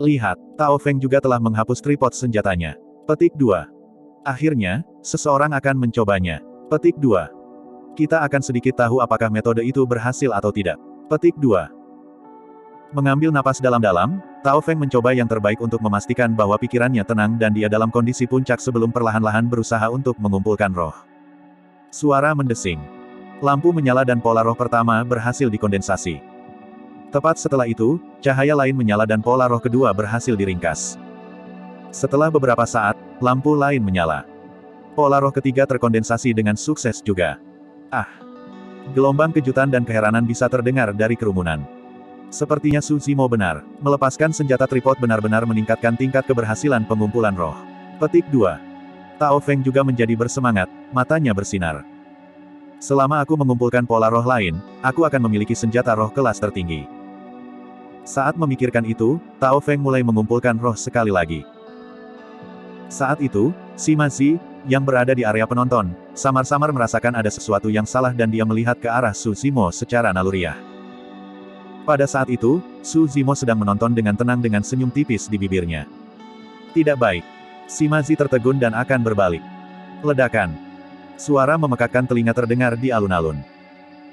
Lihat, Tao Feng juga telah menghapus tripod senjatanya. Petik 2. Akhirnya, seseorang akan mencobanya. Petik 2. Kita akan sedikit tahu apakah metode itu berhasil atau tidak. Petik 2. Mengambil napas dalam-dalam, Tao Feng mencoba yang terbaik untuk memastikan bahwa pikirannya tenang dan dia dalam kondisi puncak sebelum perlahan-lahan berusaha untuk mengumpulkan roh. Suara mendesing. Lampu menyala dan pola roh pertama berhasil dikondensasi. Tepat setelah itu, cahaya lain menyala dan pola roh kedua berhasil diringkas. Setelah beberapa saat, lampu lain menyala. Pola roh ketiga terkondensasi dengan sukses juga. Ah! Gelombang kejutan dan keheranan bisa terdengar dari kerumunan. Sepertinya Su Zimo benar. Melepaskan senjata tripod benar-benar meningkatkan tingkat keberhasilan pengumpulan roh. Petik 2. Tao Feng juga menjadi bersemangat, matanya bersinar. Selama aku mengumpulkan pola roh lain, aku akan memiliki senjata roh kelas tertinggi. Saat memikirkan itu, Tao Feng mulai mengumpulkan roh sekali lagi. Saat itu, Sima Zi, yang berada di area penonton, samar-samar merasakan ada sesuatu yang salah dan dia melihat ke arah Su Zimo secara naluriah. Pada saat itu, Su Zimo sedang menonton dengan tenang dengan senyum tipis di bibirnya. Tidak baik. Sima Zi tertegun dan akan berbalik. Ledakan. Suara memekakkan telinga terdengar di alun-alun.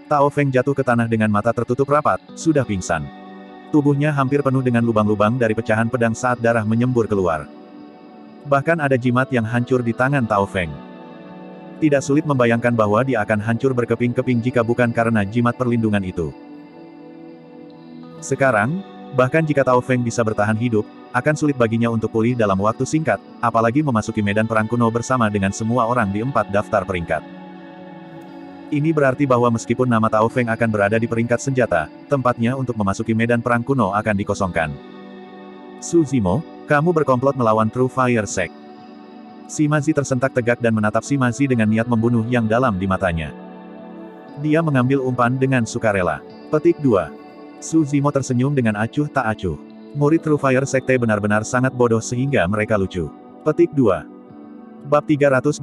Tao Feng jatuh ke tanah dengan mata tertutup rapat, sudah pingsan. Tubuhnya hampir penuh dengan lubang-lubang dari pecahan pedang saat darah menyembur keluar. Bahkan ada jimat yang hancur di tangan Tao Feng. Tidak sulit membayangkan bahwa dia akan hancur berkeping-keping jika bukan karena jimat perlindungan itu. Sekarang, bahkan jika Tao Feng bisa bertahan hidup, akan sulit baginya untuk pulih dalam waktu singkat, apalagi memasuki medan perang kuno bersama dengan semua orang di 4 daftar peringkat. Ini berarti bahwa meskipun nama Tao Feng akan berada di peringkat senjata, tempatnya untuk memasuki medan perang kuno akan dikosongkan. Su Zimo, kamu berkomplot melawan True Fire Sect. Sima Zi tersentak tegak dan menatap Sima Zi dengan niat membunuh yang dalam di matanya. Dia mengambil umpan dengan sukarela. Petik 2. Su Zimo tersenyum dengan acuh tak acuh. Murid True Fire Sekte benar-benar sangat bodoh sehingga mereka lucu. Petik 2. Bab 318,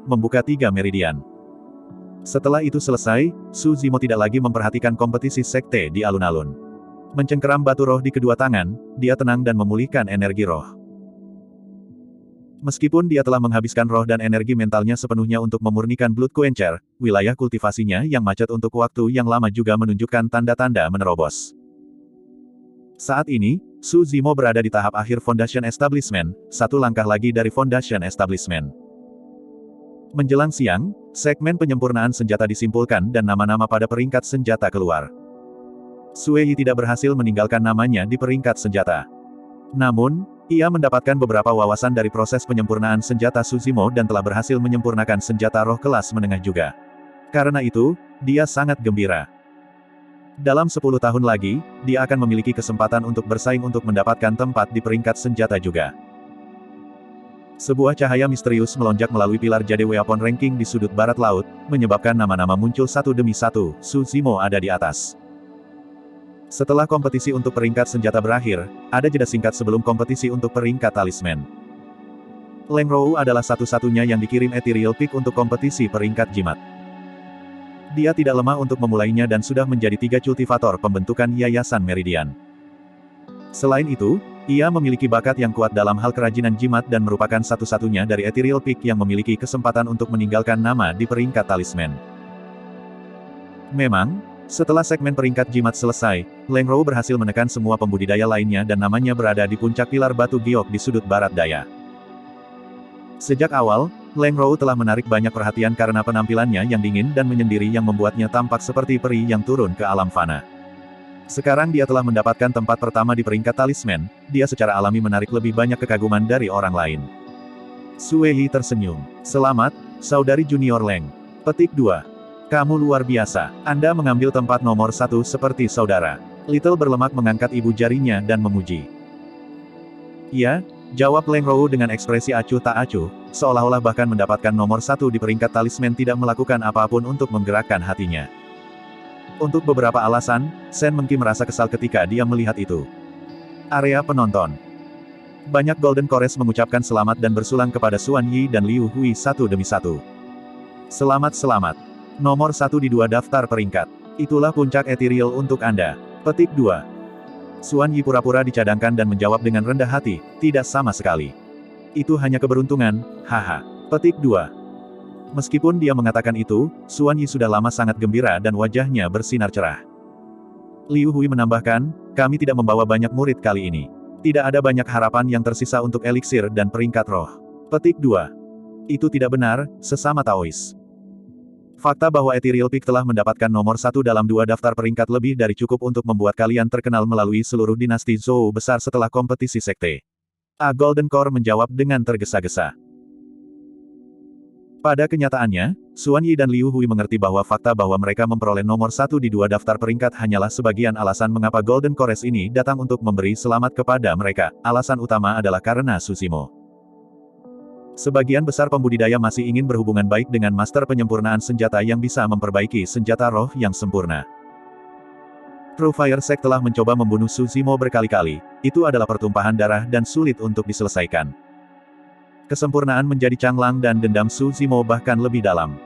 membuka 3 meridian. Setelah itu selesai, Su Zimo tidak lagi memperhatikan kompetisi sekte di alun-alun. Mencengkeram batu roh di kedua tangan, dia tenang dan memulihkan energi roh. Meskipun dia telah menghabiskan roh dan energi mentalnya sepenuhnya untuk memurnikan Blood Quencher, wilayah kultivasinya yang macet untuk waktu yang lama juga menunjukkan tanda-tanda menerobos. Saat ini, Su Zimo berada di tahap akhir Foundation Establishment, 1 langkah lagi dari Foundation Establishment. Menjelang siang, segmen penyempurnaan senjata disimpulkan dan nama-nama pada peringkat senjata keluar. Sue Yi tidak berhasil meninggalkan namanya di peringkat senjata. Namun, ia mendapatkan beberapa wawasan dari proses penyempurnaan senjata Su Zimo dan telah berhasil menyempurnakan senjata roh kelas menengah juga. Karena itu, dia sangat gembira. Dalam 10 tahun lagi, dia akan memiliki kesempatan untuk bersaing untuk mendapatkan tempat di peringkat senjata juga. Sebuah cahaya misterius melonjak melalui pilar jade weapon ranking di sudut barat laut, menyebabkan nama-nama muncul satu demi satu. Su Zimo ada di atas. Setelah kompetisi untuk peringkat senjata berakhir, ada jeda singkat sebelum kompetisi untuk peringkat talisman. Leng Rou adalah satu-satunya yang dikirim Ethereal Peak untuk kompetisi peringkat jimat. Dia tidak lemah untuk memulainya dan sudah menjadi 3 cultivator pembentukan Yayasan Meridian. Selain itu, ia memiliki bakat yang kuat dalam hal kerajinan jimat dan merupakan satu-satunya dari Ethereal Peak yang memiliki kesempatan untuk meninggalkan nama di peringkat talisman. Memang, setelah segmen peringkat jimat selesai, Leng Rou berhasil menekan semua pembudidaya lainnya dan namanya berada di puncak pilar batu giok di sudut barat daya. Sejak awal, Leng Rou telah menarik banyak perhatian karena penampilannya yang dingin dan menyendiri yang membuatnya tampak seperti peri yang turun ke alam fana. Sekarang dia telah mendapatkan tempat pertama di peringkat talisman, dia secara alami menarik lebih banyak kekaguman dari orang lain. Su Wei tersenyum. Selamat, saudari junior Leng. Petik 2. Kamu luar biasa. Anda mengambil tempat nomor 1 seperti saudara. Little berlemak mengangkat ibu jarinya dan memuji. Ya, jawab Leng Rou dengan ekspresi acuh tak acuh, seolah-olah bahkan mendapatkan nomor 1 di peringkat talisman tidak melakukan apapun untuk menggerakkan hatinya. Untuk beberapa alasan, Shen Mengki merasa kesal ketika dia melihat itu. Area penonton. Banyak Golden Chorus mengucapkan selamat dan bersulang kepada Xuan Yi dan Liu Hui satu demi satu. Selamat. Nomor 1 di 2 daftar peringkat. Itulah puncak ethereal untuk Anda. Petik 2. Xuan Yi pura-pura dicadangkan dan menjawab dengan rendah hati, tidak sama sekali. Itu hanya keberuntungan, haha. Petik 2. Meskipun dia mengatakan itu, Xuan Yi sudah lama sangat gembira dan wajahnya bersinar cerah. Liu Hui menambahkan, kami tidak membawa banyak murid kali ini. Tidak ada banyak harapan yang tersisa untuk eliksir dan peringkat roh. Petik 2. Itu tidak benar, sesama Taois. Fakta bahwa Ethereal Peak telah mendapatkan nomor 1 dalam 2 daftar peringkat lebih dari cukup untuk membuat kalian terkenal melalui seluruh dinasti Zhou besar setelah kompetisi sekte. A Golden Core menjawab dengan tergesa-gesa. Pada kenyataannya, Xuan Yi dan Liu Hui mengerti bahwa fakta bahwa mereka memperoleh nomor 1 di 2 daftar peringkat hanyalah sebagian alasan mengapa Golden Chorus ini datang untuk memberi selamat kepada mereka. Alasan utama adalah karena Su Zimo. Sebagian besar pembudidaya masih ingin berhubungan baik dengan master penyempurnaan senjata yang bisa memperbaiki senjata roh yang sempurna. True Fire Sect telah mencoba membunuh Su Zimo berkali-kali, itu adalah pertumpahan darah dan sulit untuk diselesaikan. Kesempurnaan menjadi Changlang dan dendam Su Zimo bahkan lebih dalam.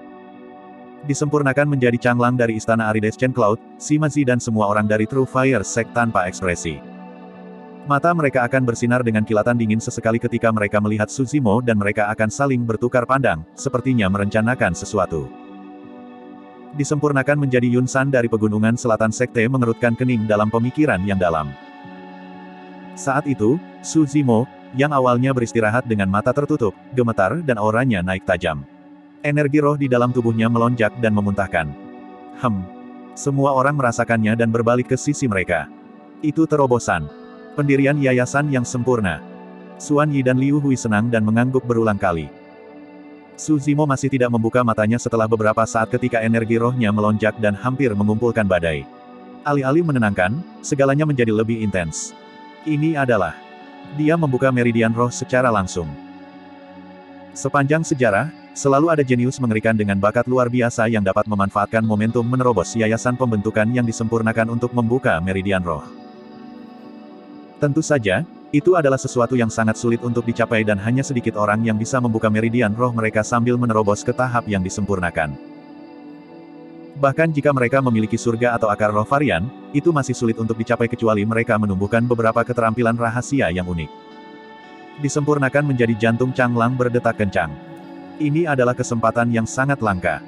Disempurnakan menjadi Changlang dari Istana Aridescent Cloud, Sima Zi dan semua orang dari True Fire Sect tanpa ekspresi. Mata mereka akan bersinar dengan kilatan dingin sesekali ketika mereka melihat Su Zimo dan mereka akan saling bertukar pandang, sepertinya merencanakan sesuatu. Disempurnakan menjadi Yun San dari Pegunungan Selatan Sekte mengerutkan kening dalam pemikiran yang dalam. Saat itu, Su Zimo, yang awalnya beristirahat dengan mata tertutup, gemetar dan auranya naik tajam. Energi roh di dalam tubuhnya melonjak dan memuntahkan. Semua orang merasakannya dan berbalik ke sisi mereka. Itu terobosan. Pendirian yayasan yang sempurna. Xuan Yi dan Liu Hui senang dan mengangguk berulang kali. Su Zimo masih tidak membuka matanya setelah beberapa saat ketika energi rohnya melonjak dan hampir mengumpulkan badai. Alih-alih menenangkan, segalanya menjadi lebih intens. Ini adalah dia membuka meridian roh secara langsung. Sepanjang sejarah, selalu ada jenius mengerikan dengan bakat luar biasa yang dapat memanfaatkan momentum menerobos yayasan pembentukan yang disempurnakan untuk membuka meridian roh. Tentu saja, itu adalah sesuatu yang sangat sulit untuk dicapai dan hanya sedikit orang yang bisa membuka meridian roh mereka sambil menerobos ke tahap yang disempurnakan. Bahkan jika mereka memiliki surga atau akar roh varian, itu masih sulit untuk dicapai kecuali mereka menumbuhkan beberapa keterampilan rahasia yang unik. Disempurnakan menjadi jantung Changlang berdetak kencang. Ini adalah kesempatan yang sangat langka.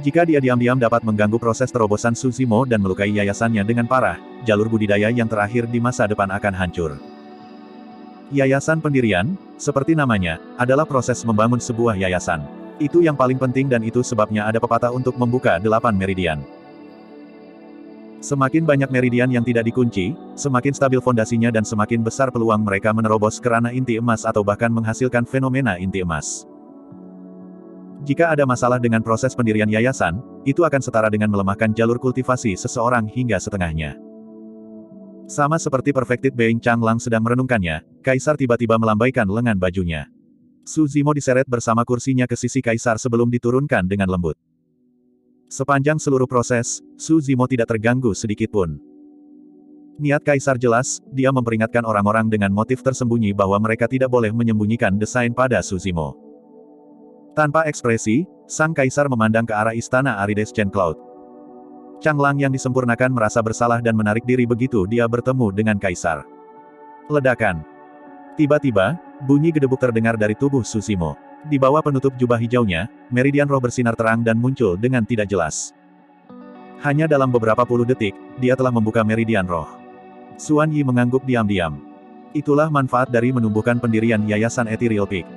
Jika dia diam-diam dapat mengganggu proses terobosan Su Zimo dan melukai yayasannya dengan parah, jalur budidaya yang terakhir di masa depan akan hancur. Yayasan pendirian, seperti namanya, adalah proses membangun sebuah yayasan. Itu yang paling penting dan itu sebabnya ada pepatah untuk membuka 8 meridian. Semakin banyak meridian yang tidak dikunci, semakin stabil fondasinya dan semakin besar peluang mereka menerobos ke ranah inti emas atau bahkan menghasilkan fenomena inti emas. Jika ada masalah dengan proses pendirian yayasan, itu akan setara dengan melemahkan jalur kultivasi seseorang hingga setengahnya. Sama seperti Perfected Being Changlang sedang merenungkannya, Kaisar tiba-tiba melambaikan lengan bajunya. Su Zimo diseret bersama kursinya ke sisi kaisar sebelum diturunkan dengan lembut. Sepanjang seluruh proses, Su Zimo tidak terganggu sedikitpun. Niat kaisar jelas, dia memperingatkan orang-orang dengan motif tersembunyi bahwa mereka tidak boleh menyembunyikan desain pada Su Zimo. Tanpa ekspresi, sang kaisar memandang ke arah istana Arides Chen Cloud. Changlang yang disempurnakan merasa bersalah dan menarik diri begitu dia bertemu dengan kaisar. Ledakan. Tiba-tiba, bunyi gedebuk terdengar dari tubuh Su Zimo. Di bawah penutup jubah hijaunya, meridian roh bersinar terang dan muncul dengan tidak jelas. Hanya dalam beberapa puluh detik, dia telah membuka meridian roh. Xuan Yi mengangguk diam-diam. Itulah manfaat dari menumbuhkan pendirian Yayasan Ethereal Peak.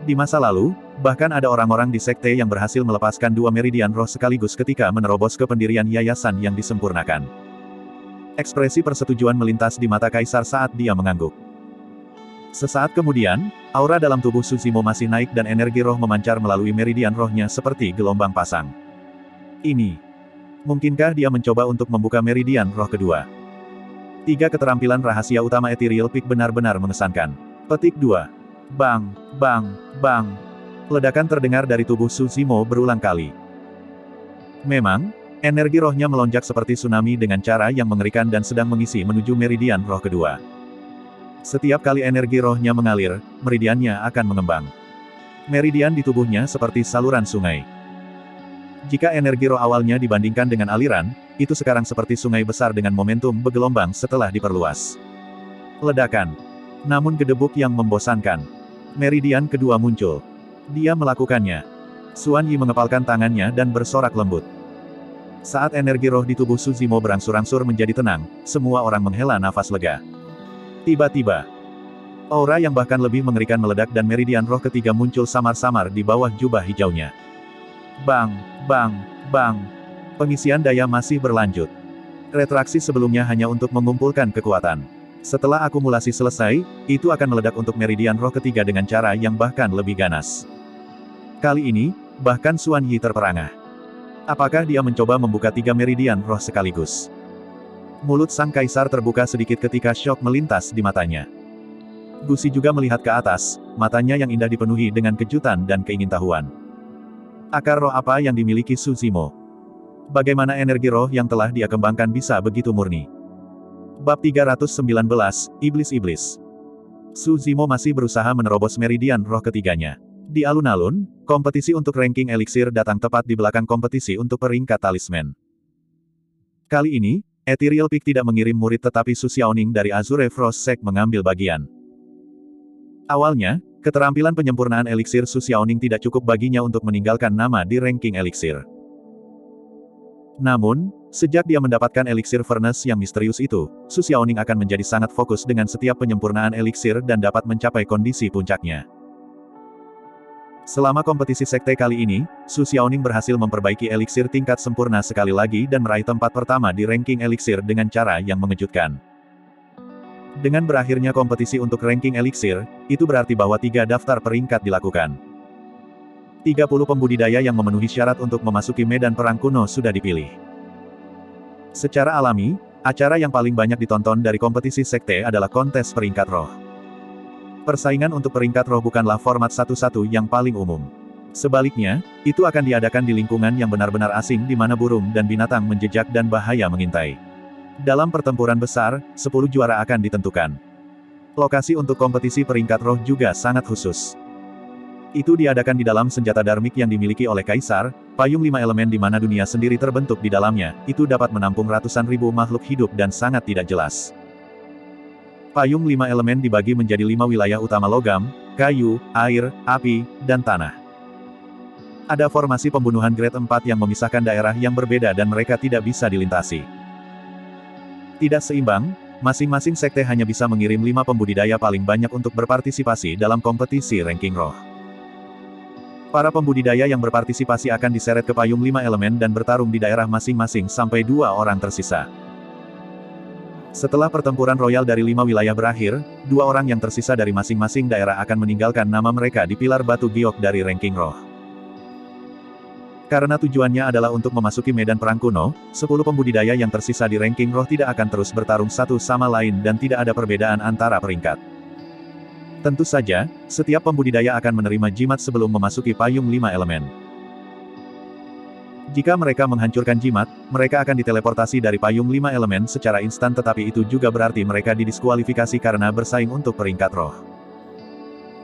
Di masa lalu, bahkan ada orang-orang di sekte yang berhasil melepaskan dua meridian roh sekaligus ketika menerobos ke pendirian yayasan yang disempurnakan. Ekspresi persetujuan melintas di mata kaisar saat dia mengangguk. Sesaat kemudian, aura dalam tubuh Su Zimo masih naik dan energi roh memancar melalui meridian rohnya seperti gelombang pasang. Ini. Mungkinkah dia mencoba untuk membuka meridian roh kedua? 3 keterampilan rahasia utama Ethereal Peak benar-benar mengesankan. Petik 2. Bang, bang, bang. Ledakan terdengar dari tubuh Su Zimo berulang kali. Memang, energi rohnya melonjak seperti tsunami dengan cara yang mengerikan dan sedang mengisi menuju meridian roh kedua. Setiap kali energi rohnya mengalir, meridiannya akan mengembang. Meridian di tubuhnya seperti saluran sungai. Jika energi roh awalnya dibandingkan dengan aliran, itu sekarang seperti sungai besar dengan momentum bergelombang setelah diperluas. Ledakan. Namun gedebuk yang membosankan. Meridian kedua muncul. Dia melakukannya. Xuan Yi mengepalkan tangannya dan bersorak lembut. Saat energi roh di tubuh Su Zimo berangsur-angsur menjadi tenang, semua orang menghela nafas lega. Tiba-tiba, aura yang bahkan lebih mengerikan meledak dan meridian roh ketiga muncul samar-samar di bawah jubah hijaunya. Bang, bang, bang. Pengisian daya masih berlanjut. Retraksi sebelumnya hanya untuk mengumpulkan kekuatan. Setelah akumulasi selesai, itu akan meledak untuk meridian roh ketiga dengan cara yang bahkan lebih ganas. Kali ini, bahkan Xuan Yi terperangah. Apakah dia mencoba membuka 3 meridian roh sekaligus? Mulut sang kaisar terbuka sedikit ketika syok melintas di matanya. Gusi juga melihat ke atas, matanya yang indah dipenuhi dengan kejutan dan keingintahuan. Akar roh apa yang dimiliki Su Zimo? Bagaimana energi roh yang telah dia kembangkan bisa begitu murni? Bab 319, Iblis-Iblis. Su Zimo masih berusaha menerobos meridian roh ketiganya. Di alun-alun, kompetisi untuk ranking eliksir datang tepat di belakang kompetisi untuk peringkat talisman. Kali ini, Ethereal Peak tidak mengirim murid tetapi Su Xiaoning dari Azure Frost Sect mengambil bagian. Awalnya, keterampilan penyempurnaan eliksir Su Xiaoning tidak cukup baginya untuk meninggalkan nama di ranking eliksir. Namun, sejak dia mendapatkan eliksir furnace yang misterius itu, Su Xiaoning akan menjadi sangat fokus dengan setiap penyempurnaan eliksir dan dapat mencapai kondisi puncaknya. Selama kompetisi sekte kali ini, Su Xiaoning berhasil memperbaiki eliksir tingkat sempurna sekali lagi dan meraih tempat pertama di ranking eliksir dengan cara yang mengejutkan. Dengan berakhirnya kompetisi untuk ranking eliksir, itu berarti bahwa 3 daftar peringkat dilakukan. 30 pembudidaya yang memenuhi syarat untuk memasuki medan perang kuno sudah dipilih. Secara alami, acara yang paling banyak ditonton dari kompetisi sekte adalah kontes peringkat roh. Persaingan untuk peringkat roh bukanlah format satu-satu yang paling umum. Sebaliknya, itu akan diadakan di lingkungan yang benar-benar asing di mana burung dan binatang menjejak dan bahaya mengintai. Dalam pertempuran besar, 10 juara akan ditentukan. Lokasi untuk kompetisi peringkat roh juga sangat khusus. Itu diadakan di dalam senjata darmik yang dimiliki oleh Kaisar, payung 5 elemen di mana dunia sendiri terbentuk di dalamnya, itu dapat menampung ratusan ribu makhluk hidup dan sangat tidak jelas. Payung 5 elemen dibagi menjadi 5 wilayah utama logam, kayu, air, api, dan tanah. Ada formasi pembunuhan grade 4 yang memisahkan daerah yang berbeda dan mereka tidak bisa dilintasi. Tidak seimbang, masing-masing sekte hanya bisa mengirim 5 pembudidaya paling banyak untuk berpartisipasi dalam kompetisi ranking roh. Para pembudidaya yang berpartisipasi akan diseret ke payung 5 elemen dan bertarung di daerah masing-masing sampai 2 orang tersisa. Setelah pertempuran royal dari 5 wilayah berakhir, 2 orang yang tersisa dari masing-masing daerah akan meninggalkan nama mereka di pilar batu giok dari ranking roh. Karena tujuannya adalah untuk memasuki medan perang kuno, 10 pembudidaya yang tersisa di ranking roh tidak akan terus bertarung satu sama lain dan tidak ada perbedaan antara peringkat. Tentu saja, setiap pembudidaya akan menerima jimat sebelum memasuki payung 5 elemen. Jika mereka menghancurkan jimat, mereka akan diteleportasi dari payung 5 elemen secara instan, tetapi itu juga berarti mereka didiskualifikasi karena bersaing untuk peringkat roh.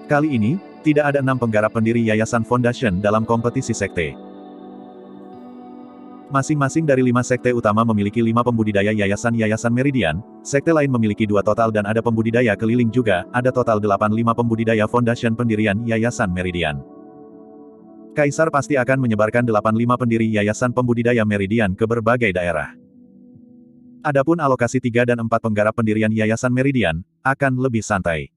Kali ini, tidak ada 6 penggarap pendiri Yayasan Foundation dalam kompetisi sekte. Masing-masing dari 5 sekte utama memiliki 5 pembudidaya Yayasan Meridian, sekte lain memiliki 2 total dan ada pembudidaya keliling juga, ada total 85 pembudidaya Foundation pendirian Yayasan Meridian. Kaisar pasti akan menyebarkan 85 pendiri Yayasan Pembudidaya Meridian ke berbagai daerah. Adapun alokasi 3 dan 4 penggarap pendirian Yayasan Meridian, akan lebih santai.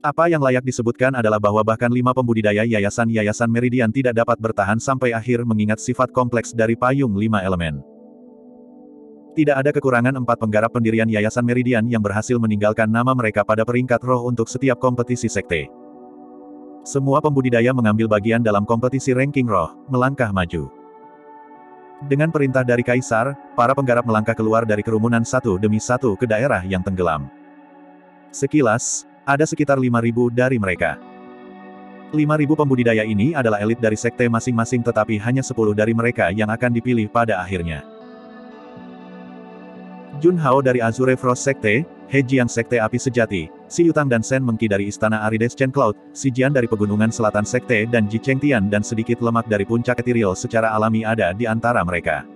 Apa yang layak disebutkan adalah bahwa bahkan 5 pembudidaya Yayasan Meridian tidak dapat bertahan sampai akhir mengingat sifat kompleks dari payung 5 elemen. Tidak ada kekurangan 4 penggarap pendirian Yayasan Meridian yang berhasil meninggalkan nama mereka pada peringkat roh untuk setiap kompetisi sekte. Semua pembudidaya mengambil bagian dalam kompetisi ranking roh, melangkah maju. Dengan perintah dari Kaisar, para penggarap melangkah keluar dari kerumunan satu demi satu ke daerah yang tenggelam. Sekilas, ada sekitar 5.000 dari mereka. 5.000 pembudidaya ini adalah elit dari sekte masing-masing, tetapi hanya 10 dari mereka yang akan dipilih pada akhirnya. Jun Hao dari Azure Frost Sekte, He Jiang Sekte Api Sejati, Si Yutang dan Shen Mengqi dari Istana Arides Chen Cloud, Si Jian dari Pegunungan Selatan Sekte dan Ji Chengtian dan sedikit lemak dari Puncak Ethereal secara alami ada di antara mereka.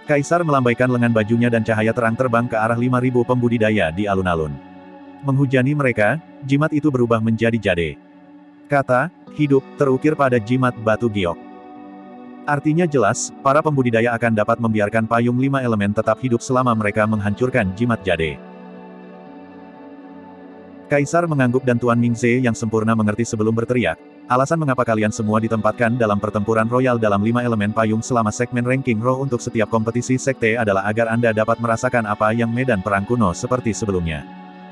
Kaisar melambaikan lengan bajunya dan cahaya terang terbang ke arah 5.000 pembudidaya di alun-alun. Menghujani mereka, jimat itu berubah menjadi jade. Kata, hidup, terukir pada jimat batu giok. Artinya jelas, para pembudidaya akan dapat membiarkan payung 5 elemen tetap hidup selama mereka menghancurkan jimat jade. Kaisar mengangguk dan Tuan Mingze yang sempurna mengerti sebelum berteriak, alasan mengapa kalian semua ditempatkan dalam pertempuran royal dalam 5 elemen payung selama segmen ranking roh untuk setiap kompetisi sekte adalah agar Anda dapat merasakan apa yang medan perang kuno seperti sebelumnya.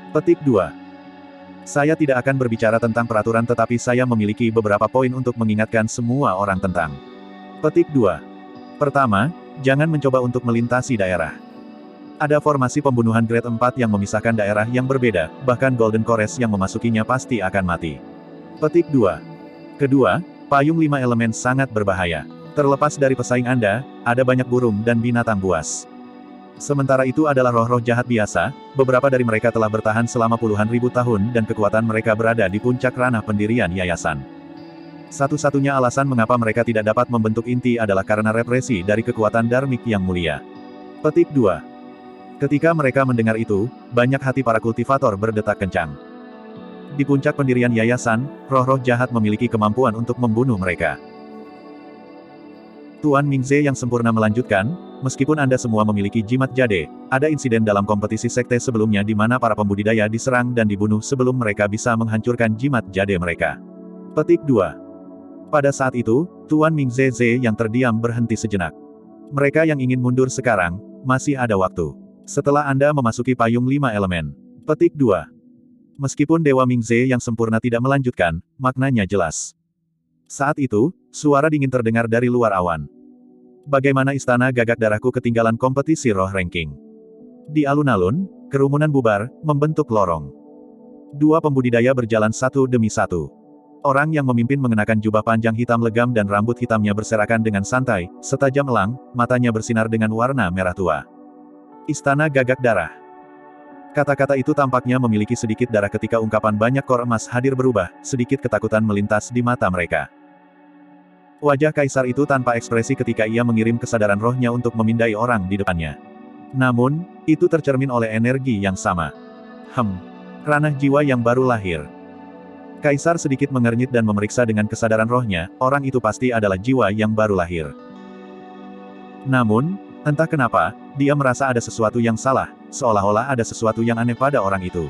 Petik 2. Saya tidak akan berbicara tentang peraturan tetapi saya memiliki beberapa poin untuk mengingatkan semua orang tentang. Petik 2. Pertama, jangan mencoba untuk melintasi daerah. Ada formasi pembunuhan grade 4 yang memisahkan daerah yang berbeda, bahkan Golden Kores yang memasukinya pasti akan mati. Petik 2. Kedua, payung 5 elemen sangat berbahaya. Terlepas dari pesaing Anda, ada banyak burung dan binatang buas. Sementara itu adalah roh-roh jahat biasa, beberapa dari mereka telah bertahan selama puluhan ribu tahun dan kekuatan mereka berada di puncak ranah pendirian yayasan. Satu-satunya alasan mengapa mereka tidak dapat membentuk inti adalah karena represi dari kekuatan Dharmik yang mulia. Petik 2. Ketika mereka mendengar itu, banyak hati para kultivator berdetak kencang. Di puncak pendirian yayasan, roh-roh jahat memiliki kemampuan untuk membunuh mereka. Tuan Mingze yang sempurna melanjutkan, meskipun Anda semua memiliki jimat jade, ada insiden dalam kompetisi sekte sebelumnya di mana para pembudidaya diserang dan dibunuh sebelum mereka bisa menghancurkan jimat jade mereka. Petik 2. Pada saat itu, Tuan Mingze yang terdiam berhenti sejenak. Mereka yang ingin mundur sekarang, masih ada waktu. Setelah Anda memasuki payung 5 elemen. Petik 2. Meskipun Dewa Mingze yang sempurna tidak melanjutkan, maknanya jelas. Saat itu, suara dingin terdengar dari luar awan. Bagaimana istana gagak darahku ketinggalan kompetisi roh ranking? Di alun-alun, kerumunan bubar, membentuk lorong. 2 pembudidaya berjalan satu demi satu. Orang yang memimpin mengenakan jubah panjang hitam legam dan rambut hitamnya berserakan dengan santai, setajam elang, matanya bersinar dengan warna merah tua. Istana gagak darah. Kata-kata itu tampaknya memiliki sedikit darah ketika ungkapan banyak kor emas hadir berubah, sedikit ketakutan melintas di mata mereka. Wajah kaisar itu tanpa ekspresi ketika ia mengirim kesadaran rohnya untuk memindai orang di depannya. Namun, itu tercermin oleh energi yang sama. Ranah jiwa yang baru lahir. Kaisar sedikit mengernyit dan memeriksa dengan kesadaran rohnya, orang itu pasti adalah jiwa yang baru lahir. Namun, entah kenapa, dia merasa ada sesuatu yang salah, seolah-olah ada sesuatu yang aneh pada orang itu.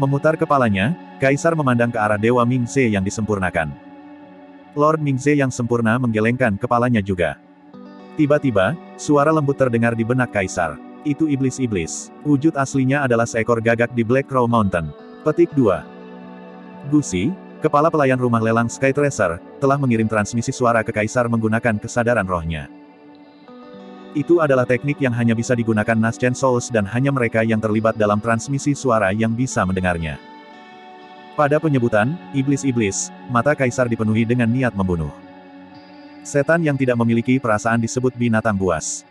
Memutar kepalanya, Kaisar memandang ke arah Dewa Mingze yang disempurnakan. Lord Mingze yang sempurna menggelengkan kepalanya juga. Tiba-tiba, suara lembut terdengar di benak Kaisar. Itu iblis-iblis. Wujud aslinya adalah seekor gagak di Black Crow Mountain. Petik 2. Gusi, kepala pelayan rumah lelang Skytracer, telah mengirim transmisi suara ke Kaisar menggunakan kesadaran rohnya. Itu adalah teknik yang hanya bisa digunakan Naschen Souls dan hanya mereka yang terlibat dalam transmisi suara yang bisa mendengarnya. Pada penyebutan, iblis-iblis, mata kaisar dipenuhi dengan niat membunuh. Setan yang tidak memiliki perasaan disebut binatang buas.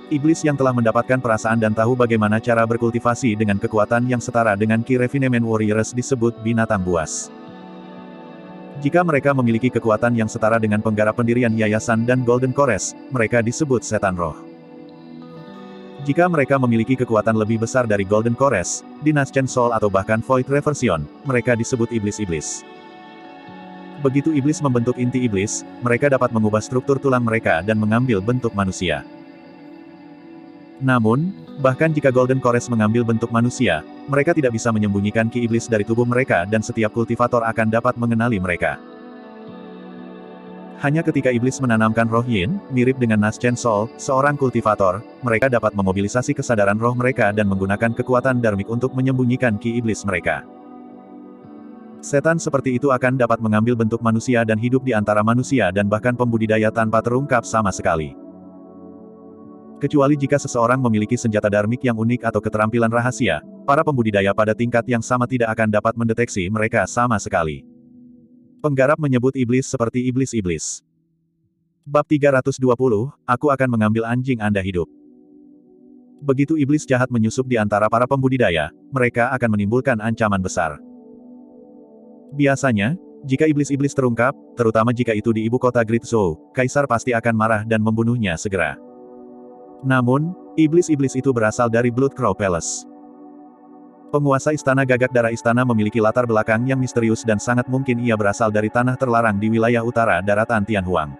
Iblis yang telah mendapatkan perasaan dan tahu bagaimana cara berkultivasi dengan kekuatan yang setara dengan Ki Refinement Warriors disebut binatang buas. Jika mereka memiliki kekuatan yang setara dengan penggarap pendirian yayasan dan Golden Chorus, mereka disebut setan roh. Jika mereka memiliki kekuatan lebih besar dari Golden Chorus, Dynasty Soul atau bahkan Void Reversion, mereka disebut iblis-iblis. Begitu iblis membentuk inti iblis, mereka dapat mengubah struktur tulang mereka dan mengambil bentuk manusia. Namun, bahkan jika Golden Chorus mengambil bentuk manusia, mereka tidak bisa menyembunyikan ki iblis dari tubuh mereka dan setiap kultivator akan dapat mengenali mereka. Hanya ketika iblis menanamkan roh yin, mirip dengan Naschen Soul, seorang kultivator, mereka dapat memobilisasi kesadaran roh mereka dan menggunakan kekuatan dharmic untuk menyembunyikan ki iblis mereka. Setan seperti itu akan dapat mengambil bentuk manusia dan hidup di antara manusia dan bahkan pembudidaya tanpa terungkap sama sekali. Kecuali jika seseorang memiliki senjata dharmic yang unik atau keterampilan rahasia, para pembudidaya pada tingkat yang sama tidak akan dapat mendeteksi mereka sama sekali. Penggarap menyebut iblis seperti iblis-iblis. Bab 320, aku akan mengambil anjing Anda hidup. Begitu iblis jahat menyusup di antara para pembudidaya, mereka akan menimbulkan ancaman besar. Biasanya, jika iblis-iblis terungkap, terutama jika itu di ibu kota Great Zhou, kaisar pasti akan marah dan membunuhnya segera. Namun, iblis-iblis itu berasal dari Bloodcrow Palace. Penguasa istana Gagak Darah istana memiliki latar belakang yang misterius dan sangat mungkin ia berasal dari tanah terlarang di wilayah utara daratan Tianhuang.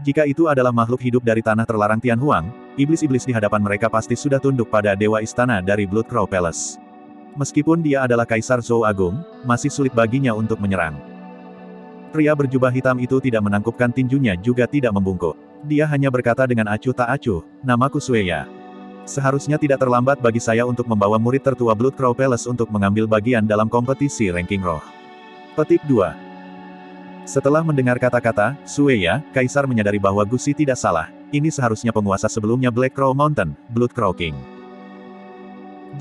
Jika itu adalah makhluk hidup dari tanah terlarang Tianhuang, iblis-iblis di hadapan mereka pasti sudah tunduk pada dewa istana dari Bloodcrow Palace. Meskipun dia adalah Kaisar Zhou Agung, masih sulit baginya untuk menyerang. Pria berjubah hitam itu tidak menangkupkan tinjunya juga tidak membungkuk. Dia hanya berkata dengan acuh tak acuh, namaku Sueya. Seharusnya tidak terlambat bagi saya untuk membawa murid tertua Bloodcrow Palace untuk mengambil bagian dalam kompetisi ranking roh. Petik 2. Setelah mendengar kata-kata, Sueya, Kaisar menyadari bahwa Gusi tidak salah. Ini seharusnya penguasa sebelumnya Black Crow Mountain, Bloodcrow King.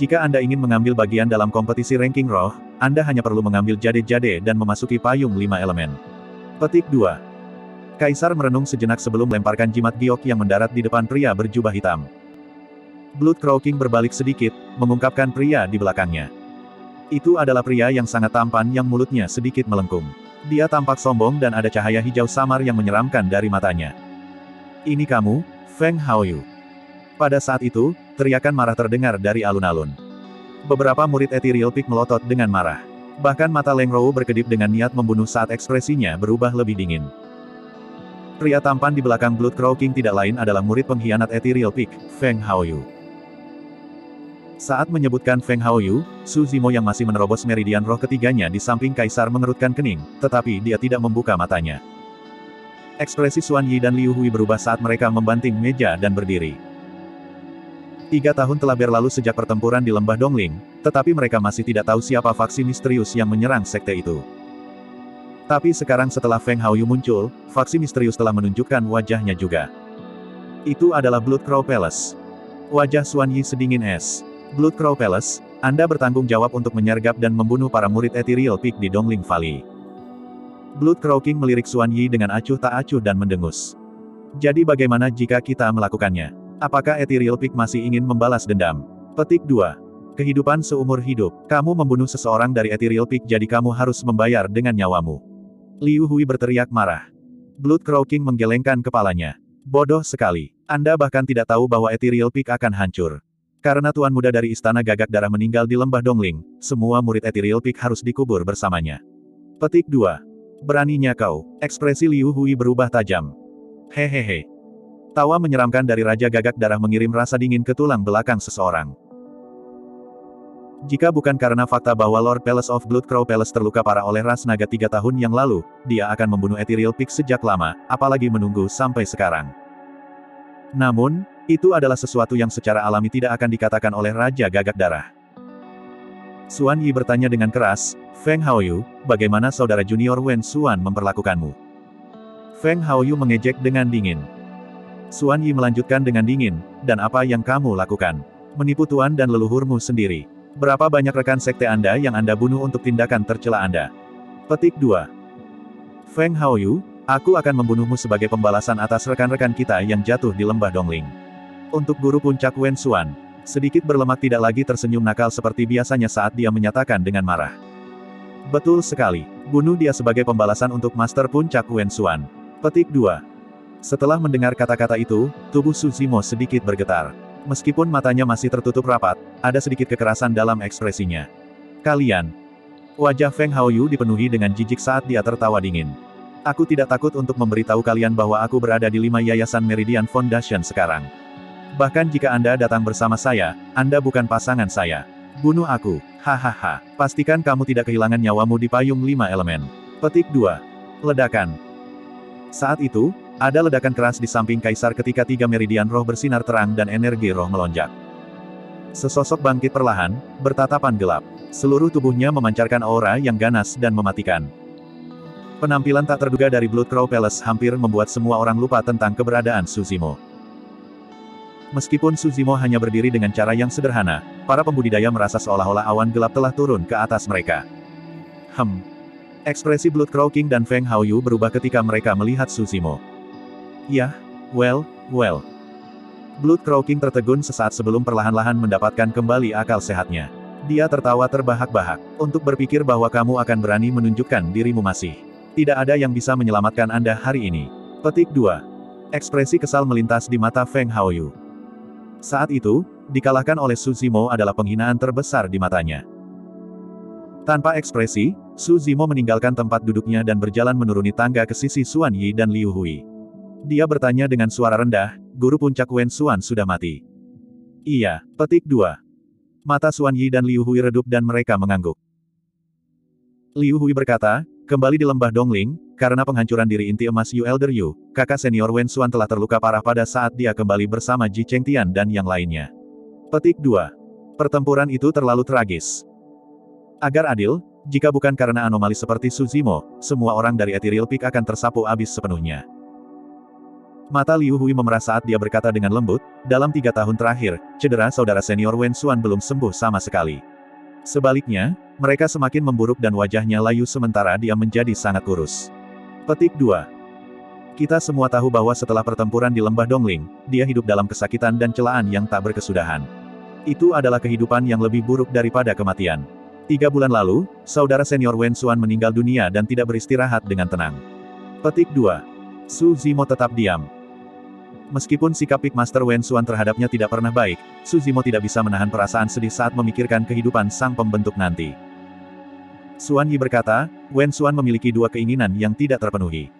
Jika Anda ingin mengambil bagian dalam kompetisi ranking roh, Anda hanya perlu mengambil jade-jade dan memasuki payung 5 elemen. Petik 2. Kaisar merenung sejenak sebelum melemparkan jimat giok yang mendarat di depan pria berjubah hitam. Bloodcrow King berbalik sedikit, mengungkapkan pria di belakangnya. Itu adalah pria yang sangat tampan yang mulutnya sedikit melengkung. Dia tampak sombong dan ada cahaya hijau samar yang menyeramkan dari matanya. Ini kamu, Feng Haoyu. Pada saat itu, teriakan marah terdengar dari alun-alun. Beberapa murid Ethereal Peak melotot dengan marah. Bahkan mata Leng Rou berkedip dengan niat membunuh saat ekspresinya berubah lebih dingin. Pria tampan di belakang Bloodcrow King tidak lain adalah murid pengkhianat Ethereal Peak, Feng Haoyu. Saat menyebutkan Feng Haoyu, Su Zimo yang masih menerobos meridian roh ketiganya di samping Kaisar mengerutkan kening, tetapi dia tidak membuka matanya. Ekspresi Xuan Yi dan Liu Hui berubah saat mereka membanting meja dan berdiri. 3 tahun telah berlalu sejak pertempuran di lembah Dongling, tetapi mereka masih tidak tahu siapa faksi misterius yang menyerang sekte itu. Tapi sekarang setelah Feng Haoyu muncul, faksi misterius telah menunjukkan wajahnya juga. Itu adalah Bloodcrow Palace. Wajah Xuan Yi sedingin es. Bloodcrow Palace, Anda bertanggung jawab untuk menyergap dan membunuh para murid Ethereal Peak di Dongling Valley. Bloodcrow King melirik Xuan Yi dengan acuh tak acuh dan mendengus. Jadi bagaimana jika kita melakukannya? Apakah Ethereal Peak masih ingin membalas dendam? Petik 2. Kehidupan seumur hidup. Kamu membunuh seseorang dari Ethereal Peak jadi kamu harus membayar dengan nyawamu. Liu Hui berteriak marah. Bloodcrow King menggelengkan kepalanya. Bodoh sekali. Anda bahkan tidak tahu bahwa Ethereal Peak akan hancur. Karena Tuan Muda dari Istana Gagak Darah meninggal di lembah Dongling, semua murid Ethereal Peak harus dikubur bersamanya. Petik 2. Beraninya kau. Ekspresi Liu Hui berubah tajam. Hehehe. Tawa menyeramkan dari Raja Gagak Darah mengirim rasa dingin ke tulang belakang seseorang. Jika bukan karena fakta bahwa Lord Palace of Bloodcrow Palace terluka parah oleh ras naga 3 tahun yang lalu, dia akan membunuh Ethereal Peak sejak lama, apalagi menunggu sampai sekarang. Namun, itu adalah sesuatu yang secara alami tidak akan dikatakan oleh Raja Gagak Darah. Xuan Yi bertanya dengan keras, Feng Haoyu, bagaimana saudara junior Wen Xuan memperlakukanmu? Feng Haoyu mengejek dengan dingin. Xuan Yi melanjutkan dengan dingin, dan apa yang kamu lakukan? Menipu tuan dan leluhurmu sendiri. Berapa banyak rekan sekte Anda yang Anda bunuh untuk tindakan tercela Anda? Petik 2. Feng Haoyu, aku akan membunuhmu sebagai pembalasan atas rekan-rekan kita yang jatuh di lembah Dongling. Untuk guru puncak Wen Xuan, sedikit berlemak tidak lagi tersenyum nakal seperti biasanya saat dia menyatakan dengan marah. Betul sekali, bunuh dia sebagai pembalasan untuk Master Puncak Wen Xuan. Petik 2. Setelah mendengar kata-kata itu, tubuh Su Zimo sedikit bergetar. Meskipun matanya masih tertutup rapat, ada sedikit kekerasan dalam ekspresinya. Kalian. Wajah Feng Haoyu dipenuhi dengan jijik saat dia tertawa dingin. Aku tidak takut untuk memberitahu kalian bahwa aku berada di 5 Yayasan Meridian Foundation sekarang. Bahkan jika Anda datang bersama saya, Anda bukan pasangan saya. Bunuh aku. Hahaha. Pastikan kamu tidak kehilangan nyawamu di payung 5 elemen. Petik 2. Ledakan. Saat itu, ada ledakan keras di samping kaisar ketika 3 meridian roh bersinar terang dan energi roh melonjak. Sesosok bangkit perlahan, bertatapan gelap. Seluruh tubuhnya memancarkan aura yang ganas dan mematikan. Penampilan tak terduga dari Blood Crow Palace hampir membuat semua orang lupa tentang keberadaan Su Zimo. Meskipun Su Zimo hanya berdiri dengan cara yang sederhana, para pembudidaya merasa seolah-olah awan gelap telah turun ke atas mereka. Ekspresi Blood Crow King dan Feng Haoyu berubah ketika mereka melihat Su Zimo. Yah, well. Blood Crow King tertegun sesaat sebelum perlahan-lahan mendapatkan kembali akal sehatnya. Dia tertawa terbahak-bahak. Untuk berpikir bahwa kamu akan berani menunjukkan dirimu masih. Tidak ada yang bisa menyelamatkan Anda hari ini. Petik 2. Ekspresi kesal melintas di mata Feng Haoyu. Saat itu, dikalahkan oleh Su Zimo adalah penghinaan terbesar di matanya. Tanpa ekspresi, Su Zimo meninggalkan tempat duduknya dan berjalan menuruni tangga ke sisi Xuan Yi dan Liu Hui. Dia bertanya dengan suara rendah, guru puncak Wen Xuan sudah mati. Iya, petik 2. Mata Xuan Yi dan Liu Hui redup dan mereka mengangguk. Liu Hui berkata, kembali di lembah Dongling, karena penghancuran diri inti emas Yu Elder Yu, kakak senior Wen Xuan telah terluka parah pada saat dia kembali bersama Ji Chengtian dan yang lainnya. Petik 2. Pertempuran itu terlalu tragis. Agar adil, jika bukan karena anomali seperti Su Zimo, semua orang dari Ethereal Peak akan tersapu habis sepenuhnya. Mata Liu Hui memerah saat dia berkata dengan lembut, dalam 3 tahun terakhir, cedera saudara senior Wen Xuan belum sembuh sama sekali. Sebaliknya, mereka semakin memburuk dan wajahnya layu sementara dia menjadi sangat kurus. Petik 2. Kita semua tahu bahwa setelah pertempuran di lembah Dongling, dia hidup dalam kesakitan dan celaan yang tak berkesudahan. Itu adalah kehidupan yang lebih buruk daripada kematian. 3 bulan lalu, saudara senior Wen Xuan meninggal dunia dan tidak beristirahat dengan tenang. Petik 2. Su Zimo tetap diam. Meskipun sikap Peak Master Wen Xuan terhadapnya tidak pernah baik, Su Zimo tidak bisa menahan perasaan sedih saat memikirkan kehidupan sang pembentuk nanti. Xuan Yi berkata, Wen Xuan memiliki 2 keinginan yang tidak terpenuhi.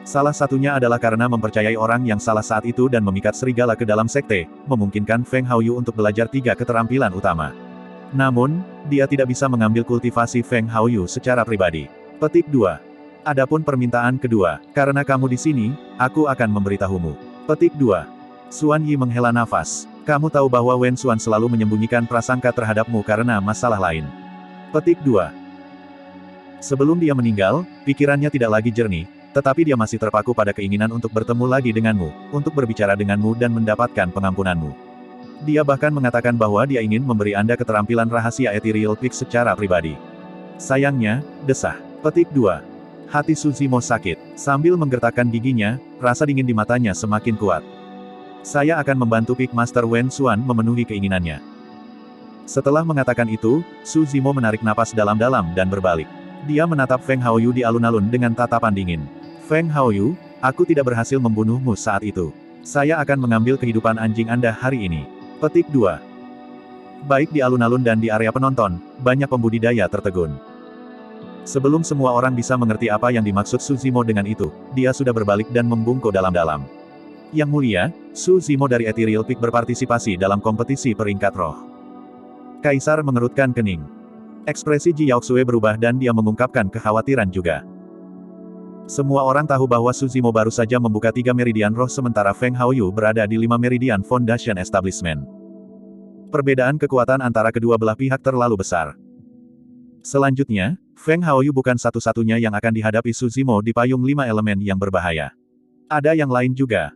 Salah satunya adalah karena mempercayai orang yang salah saat itu dan memikat serigala ke dalam sekte, memungkinkan Feng Haoyu untuk belajar 3 keterampilan utama. Namun, dia tidak bisa mengambil kultivasi Feng Haoyu secara pribadi. Petik 2. Adapun permintaan kedua, karena kamu di sini, aku akan memberitahumu. Petik 2. Xuan Yi menghela nafas. Kamu tahu bahwa Wen Xuan selalu menyembunyikan prasangka terhadapmu karena masalah lain. Petik 2. Sebelum dia meninggal, pikirannya tidak lagi jernih, tetapi dia masih terpaku pada keinginan untuk bertemu lagi denganmu, untuk berbicara denganmu dan mendapatkan pengampunanmu. Dia bahkan mengatakan bahwa dia ingin memberi Anda keterampilan rahasia Ethereal Peak secara pribadi. Sayangnya, desah. Petik 2. Hati Su Zimo sakit. Sambil menggertakkan giginya, rasa dingin di matanya semakin kuat. Saya akan membantu Peak Master Wen Xuan memenuhi keinginannya. Setelah mengatakan itu, Su Zimo menarik napas dalam-dalam dan berbalik. Dia menatap Feng Haoyu di alun-alun dengan tatapan dingin. Feng Haoyu, aku tidak berhasil membunuhmu saat itu. Saya akan mengambil kehidupan anjing Anda hari ini. Petik 2. Baik di alun-alun dan di area penonton, banyak pembudidaya tertegun. Sebelum semua orang bisa mengerti apa yang dimaksud Su Zimo dengan itu, dia sudah berbalik dan membungkuk dalam-dalam. Yang mulia, Su Zimo dari Ethereal Peak berpartisipasi dalam kompetisi peringkat roh. Kaisar mengerutkan kening. Ekspresi Ji Yaoxue berubah dan dia mengungkapkan kekhawatiran juga. Semua orang tahu bahwa Su Zimo baru saja membuka 3 meridian roh sementara Feng Haoyu berada di 5 meridian Foundation Establishment. Perbedaan kekuatan antara kedua belah pihak terlalu besar. Selanjutnya, Feng Haoyu bukan satu-satunya yang akan dihadapi Su Zimo di payung 5 elemen yang berbahaya. Ada yang lain juga.